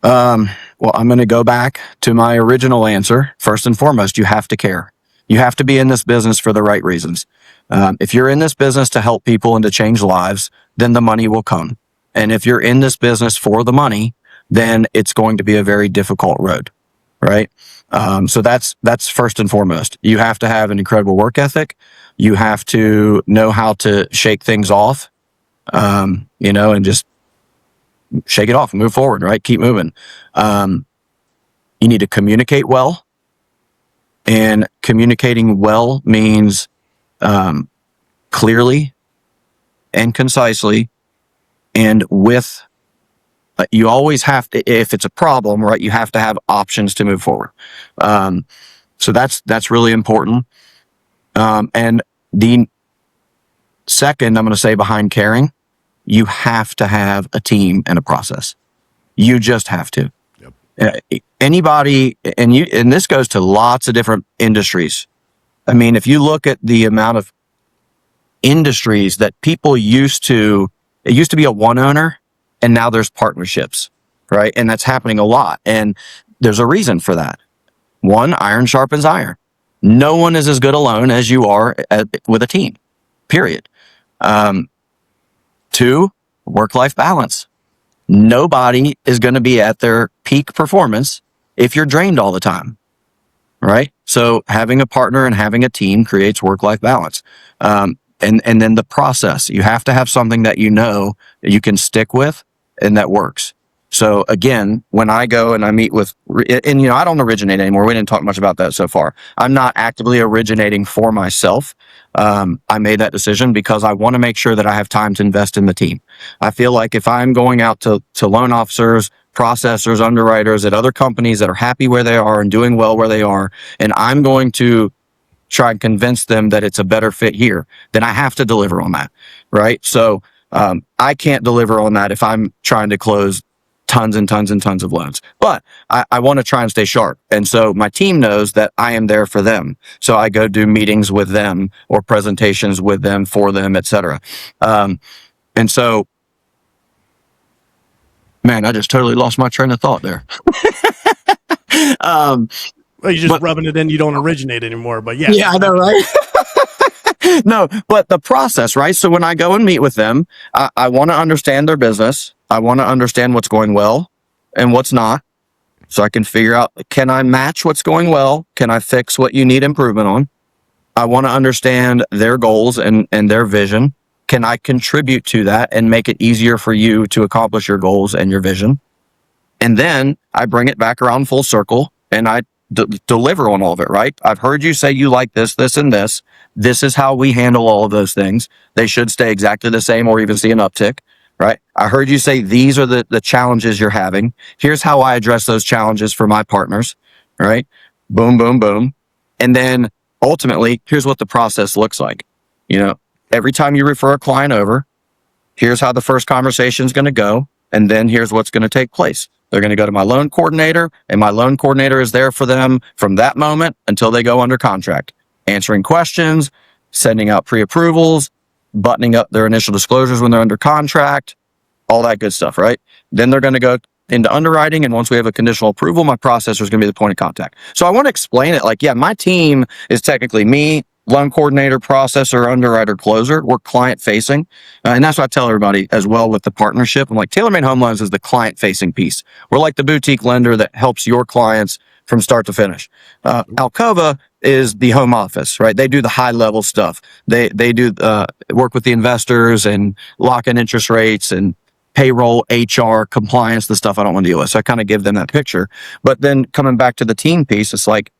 Well, I'm going to go back to my original answer. First and foremost, you have to care. You have to be in this business for the right reasons. If you're in this business to help people and to change lives, then the money will come. And if you're in this business for the money, then it's going to be a very difficult road, right? So that's first and foremost. You have to have an incredible work ethic. You have to know how to shake things off, and just shake it off and move forward, right? Keep moving. You need to communicate well, and communicating well means clearly and concisely, and with you always have to, if it's a problem, right, you have to have options to move forward. So that's really important. And the second, I'm going to say, behind caring, you have to have a team and a process. You just have to. Yep. Anybody, and this goes to lots of different industries. I mean, if you look at the amount of industries that people it used to be a one owner, and now there's partnerships. right? And that's happening a lot. And there's a reason for that. One, iron sharpens iron. No one is as good alone as you are with a team, period. Two, work-life balance. Nobody is going to be at their peak performance if you're drained all the time, right? So having a partner and having a team creates work-life balance. And then the process, you have to have something that you know that you can stick with and that works. So again, when I go and I meet with, and I don't originate anymore. We didn't talk much about that so far. I'm not actively originating for myself. I made that decision because I want to make sure that I have time to invest in the team. I feel like if I'm going out to loan officers, processors, underwriters at other companies that are happy where they are and doing well where they are, and I'm going to try and convince them that it's a better fit here, then I have to deliver on that, right? So I can't deliver on that if I'm trying to close tons and tons and tons of loans. But I want to try and stay sharp. And so my team knows that I am there for them. So I go do meetings with them or presentations with them, for them, et cetera. And so, man, I just totally lost my train of thought there. Well, you're just rubbing it in. You don't originate anymore, but yeah. Yeah, I know, right? No, but the process, right? So when I go and meet with them, I want to understand their business. I want to understand what's going well and what's not. So I can figure out, can I match what's going well? Can I fix what you need improvement on? I want to understand their goals and their vision. Can I contribute to that and make it easier for you to accomplish your goals and your vision? And then I bring it back around full circle and I deliver on all of it, right? I've heard you say you like this, this, and this. This is how we handle all of those things. They should stay exactly the same or even see an uptick, right? I heard you say these are the challenges you're having. Here's how I address those challenges for my partners, right? Boom, boom, boom. And then ultimately, here's what the process looks like. Every time you refer a client over, here's how the first conversation is going to go. And then here's what's going to take place. They're going to go to my loan coordinator, and my loan coordinator is there for them from that moment until they go under contract, answering questions, sending out pre-approvals, buttoning up their initial disclosures when they're under contract, all that good stuff, right? Then they're going to go into underwriting, and once we have a conditional approval, my processor is going to be the point of contact. So I want to explain it like, yeah, my team is technically me, loan coordinator, processor, underwriter, closer. We're client facing. And that's what I tell everybody as well with the partnership. I'm like, TaylorMade Home Loans is the client facing piece. We're like the boutique lender that helps your clients from start to finish. ALCOVA is the home office, right? They do the high level stuff. They do work with the investors and lock in interest rates and payroll, HR, compliance, the stuff I don't want to deal with. So I kind of give them that picture. But then coming back to the team piece, it's like,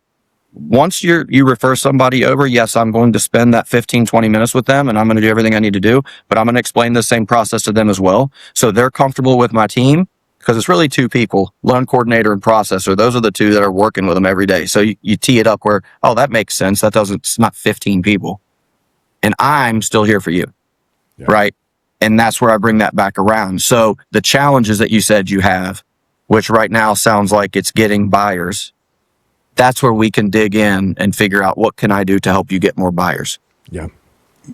once you refer somebody over, yes, I'm going to spend that 15, 20 minutes with them and I'm going to do everything I need to do, but I'm going to explain the same process to them as well. So they're comfortable with my team because it's really two people, loan coordinator and processor. Those are the two that are working with them every day. So you tee it up where, oh, that makes sense. It's not 15 people. And I'm still here for you. Yeah. Right. And that's where I bring that back around. So the challenges that you said you have, which right now sounds like it's getting buyers, that's where we can dig in and figure out what can I do to help you get more buyers. Yeah.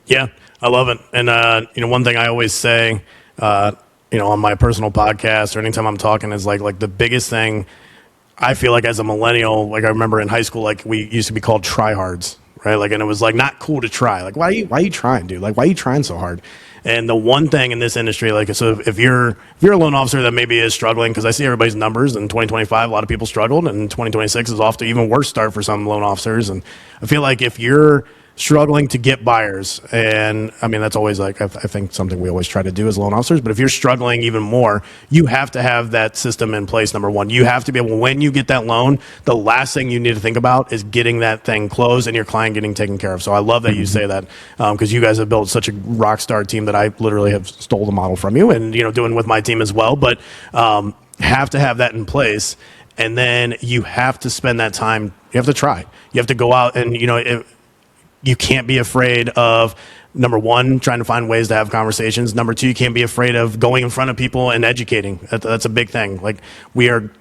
Yeah. I love it. And, one thing I always say, on my personal podcast or anytime I'm talking is like the biggest thing I feel like as a millennial, like I remember in high school, like we used to be called tryhards, right? Like, and it was like not cool to try. Like, why are you trying, dude? Like, why are you trying so hard? And the one thing in this industry, like, so if you're a loan officer that maybe is struggling, because I see everybody's numbers in 2025, a lot of people struggled, and 2026 is off to even worse start for some loan officers. And I feel like if you're struggling to get buyers, and I mean, that's always like, I think something we always try to do as loan officers, but if you're struggling even more, you have to have that system in place. Number one, you have to be able, when you get that loan, the last thing you need to think about is getting that thing closed and your client getting taken care of. So I love that you say that, because you guys have built such a rock star team that I literally have stole the model from you and, doing with my team as well, but have to have that in place. And then you have to spend that time, you have to try, you have to go out and, you can't be afraid of, number one, trying to find ways to have conversations. Number two, you can't be afraid of going in front of people and educating. That's a big thing. Like, we are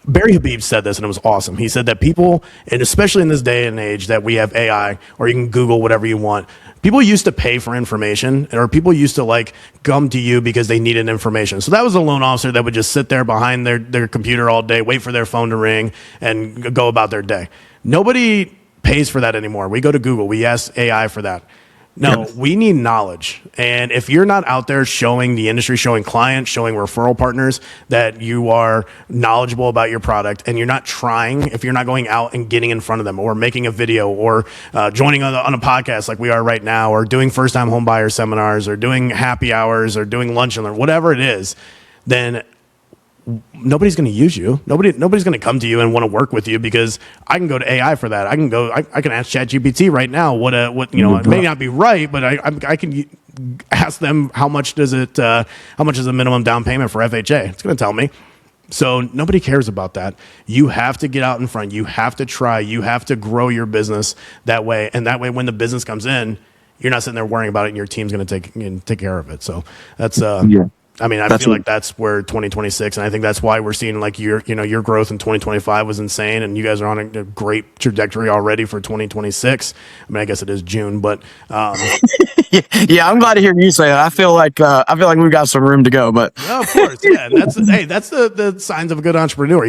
Barry Habib said this, and it was awesome. He said that people, and especially in this day and age that we have AI, or you can Google whatever you want, people used to pay for information, or people used to like come to you because they needed information. So that was a loan officer that would just sit there behind their computer all day, wait for their phone to ring, and go about their day. Nobody pays for that anymore. We go to Google. We ask AI for that. No, we need knowledge. And if you're not out there showing the industry, showing clients, showing referral partners that you are knowledgeable about your product, and you're not trying, if you're not going out and getting in front of them or making a video or joining on a podcast like we are right now, or doing first-time home buyer seminars, or doing happy hours, or doing lunch and learn, whatever it is, then nobody's going to use you. Nobody's going to come to you and want to work with you, because I can go to AI for that. I can ask ChatGPT right now what it may not be right, but I can ask them how much is the minimum down payment for FHA. It's going to tell me. So nobody cares about that. You have to get out in front. You have to try. You have to grow your business that way. And that way, when the business comes in, you're not sitting there worrying about it, and your team's going to take care of it. So that's I mean, I feel like that's where 2026, and I think that's why we're seeing like your growth in 2025 was insane, and you guys are on a great trajectory already for 2026. I mean, I guess it is June, but yeah, I'm glad to hear you say that. I feel like we've got some room to go, but no, of course, yeah, and that's the signs of a good entrepreneur.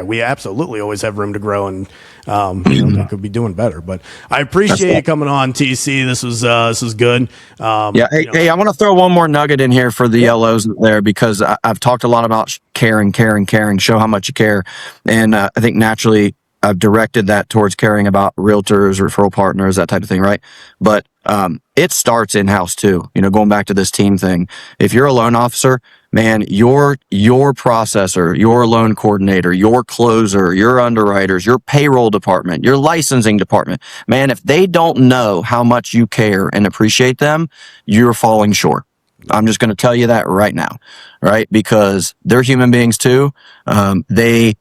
We absolutely always have room to grow, and they could be doing better. But I appreciate you coming on, TC. This was good. Hey, I want to throw one more nugget in here for the LOs there, because I've talked a lot about caring, show how much you care. And I think naturally I've directed that towards caring about realtors, referral partners, that type of thing, right? But it starts in-house too. Going back to this team thing. If you're a loan officer, man, your processor, your loan coordinator, your closer, your underwriters, your payroll department, your licensing department, man, if they don't know how much you care and appreciate them, you're falling short. I'm just going to tell you that right now, right? Because they're human beings too. They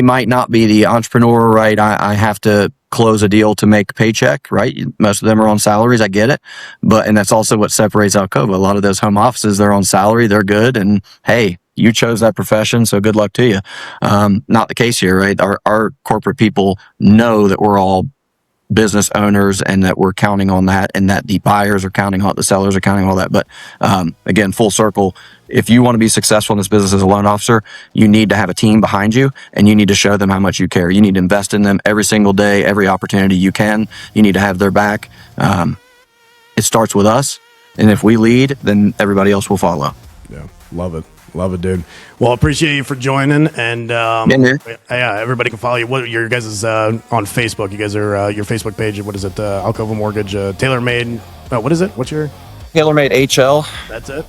might not be the entrepreneur, right? I have to close a deal to make a paycheck, right? Most of them are on salaries. I get it. And that's also what separates ALCOVA. A lot of those home offices, they're on salary. They're good. And hey, you chose that profession, so good luck to you. Not the case here, right? Our corporate people know that we're all business owners, and that we're counting on that, and that the buyers are counting on it, the sellers are counting on all that. But again, full circle, if you want to be successful in this business as a loan officer, you need to have a team behind you, and you need to show them how much you care. You need to invest in them every single day, every opportunity you can. You need to have their back. It starts with us, and if we lead, then everybody else will follow. Yeah, love it, dude. Well, appreciate you for joining, and everybody can follow you. What your guys is on Facebook? You guys are your Facebook page. What is it? ALCOVA Mortgage, Taylor Made. What is it? What's your Taylor Made HL? That's it.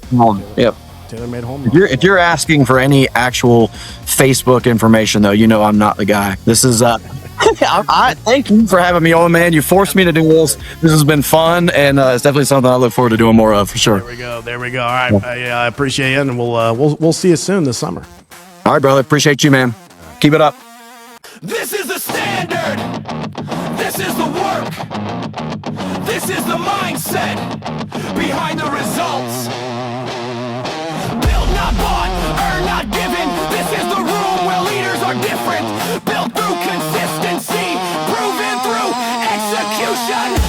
Yep. Taylor Made Home. If you're asking for any actual Facebook information, though, I'm not the guy. This is I thank you for having me on, man. You forced me to do this. This has been fun, and it's definitely something I look forward to doing more of, for sure. There we go. All right, I appreciate you, and we'll see you soon this summer. All right, brother. Appreciate you, man. Keep it up. This is the standard. This is the work. This is the mindset behind the results. Built, not bought, earned, not given. This is the room where leaders are different. Built through consistency, proven through execution.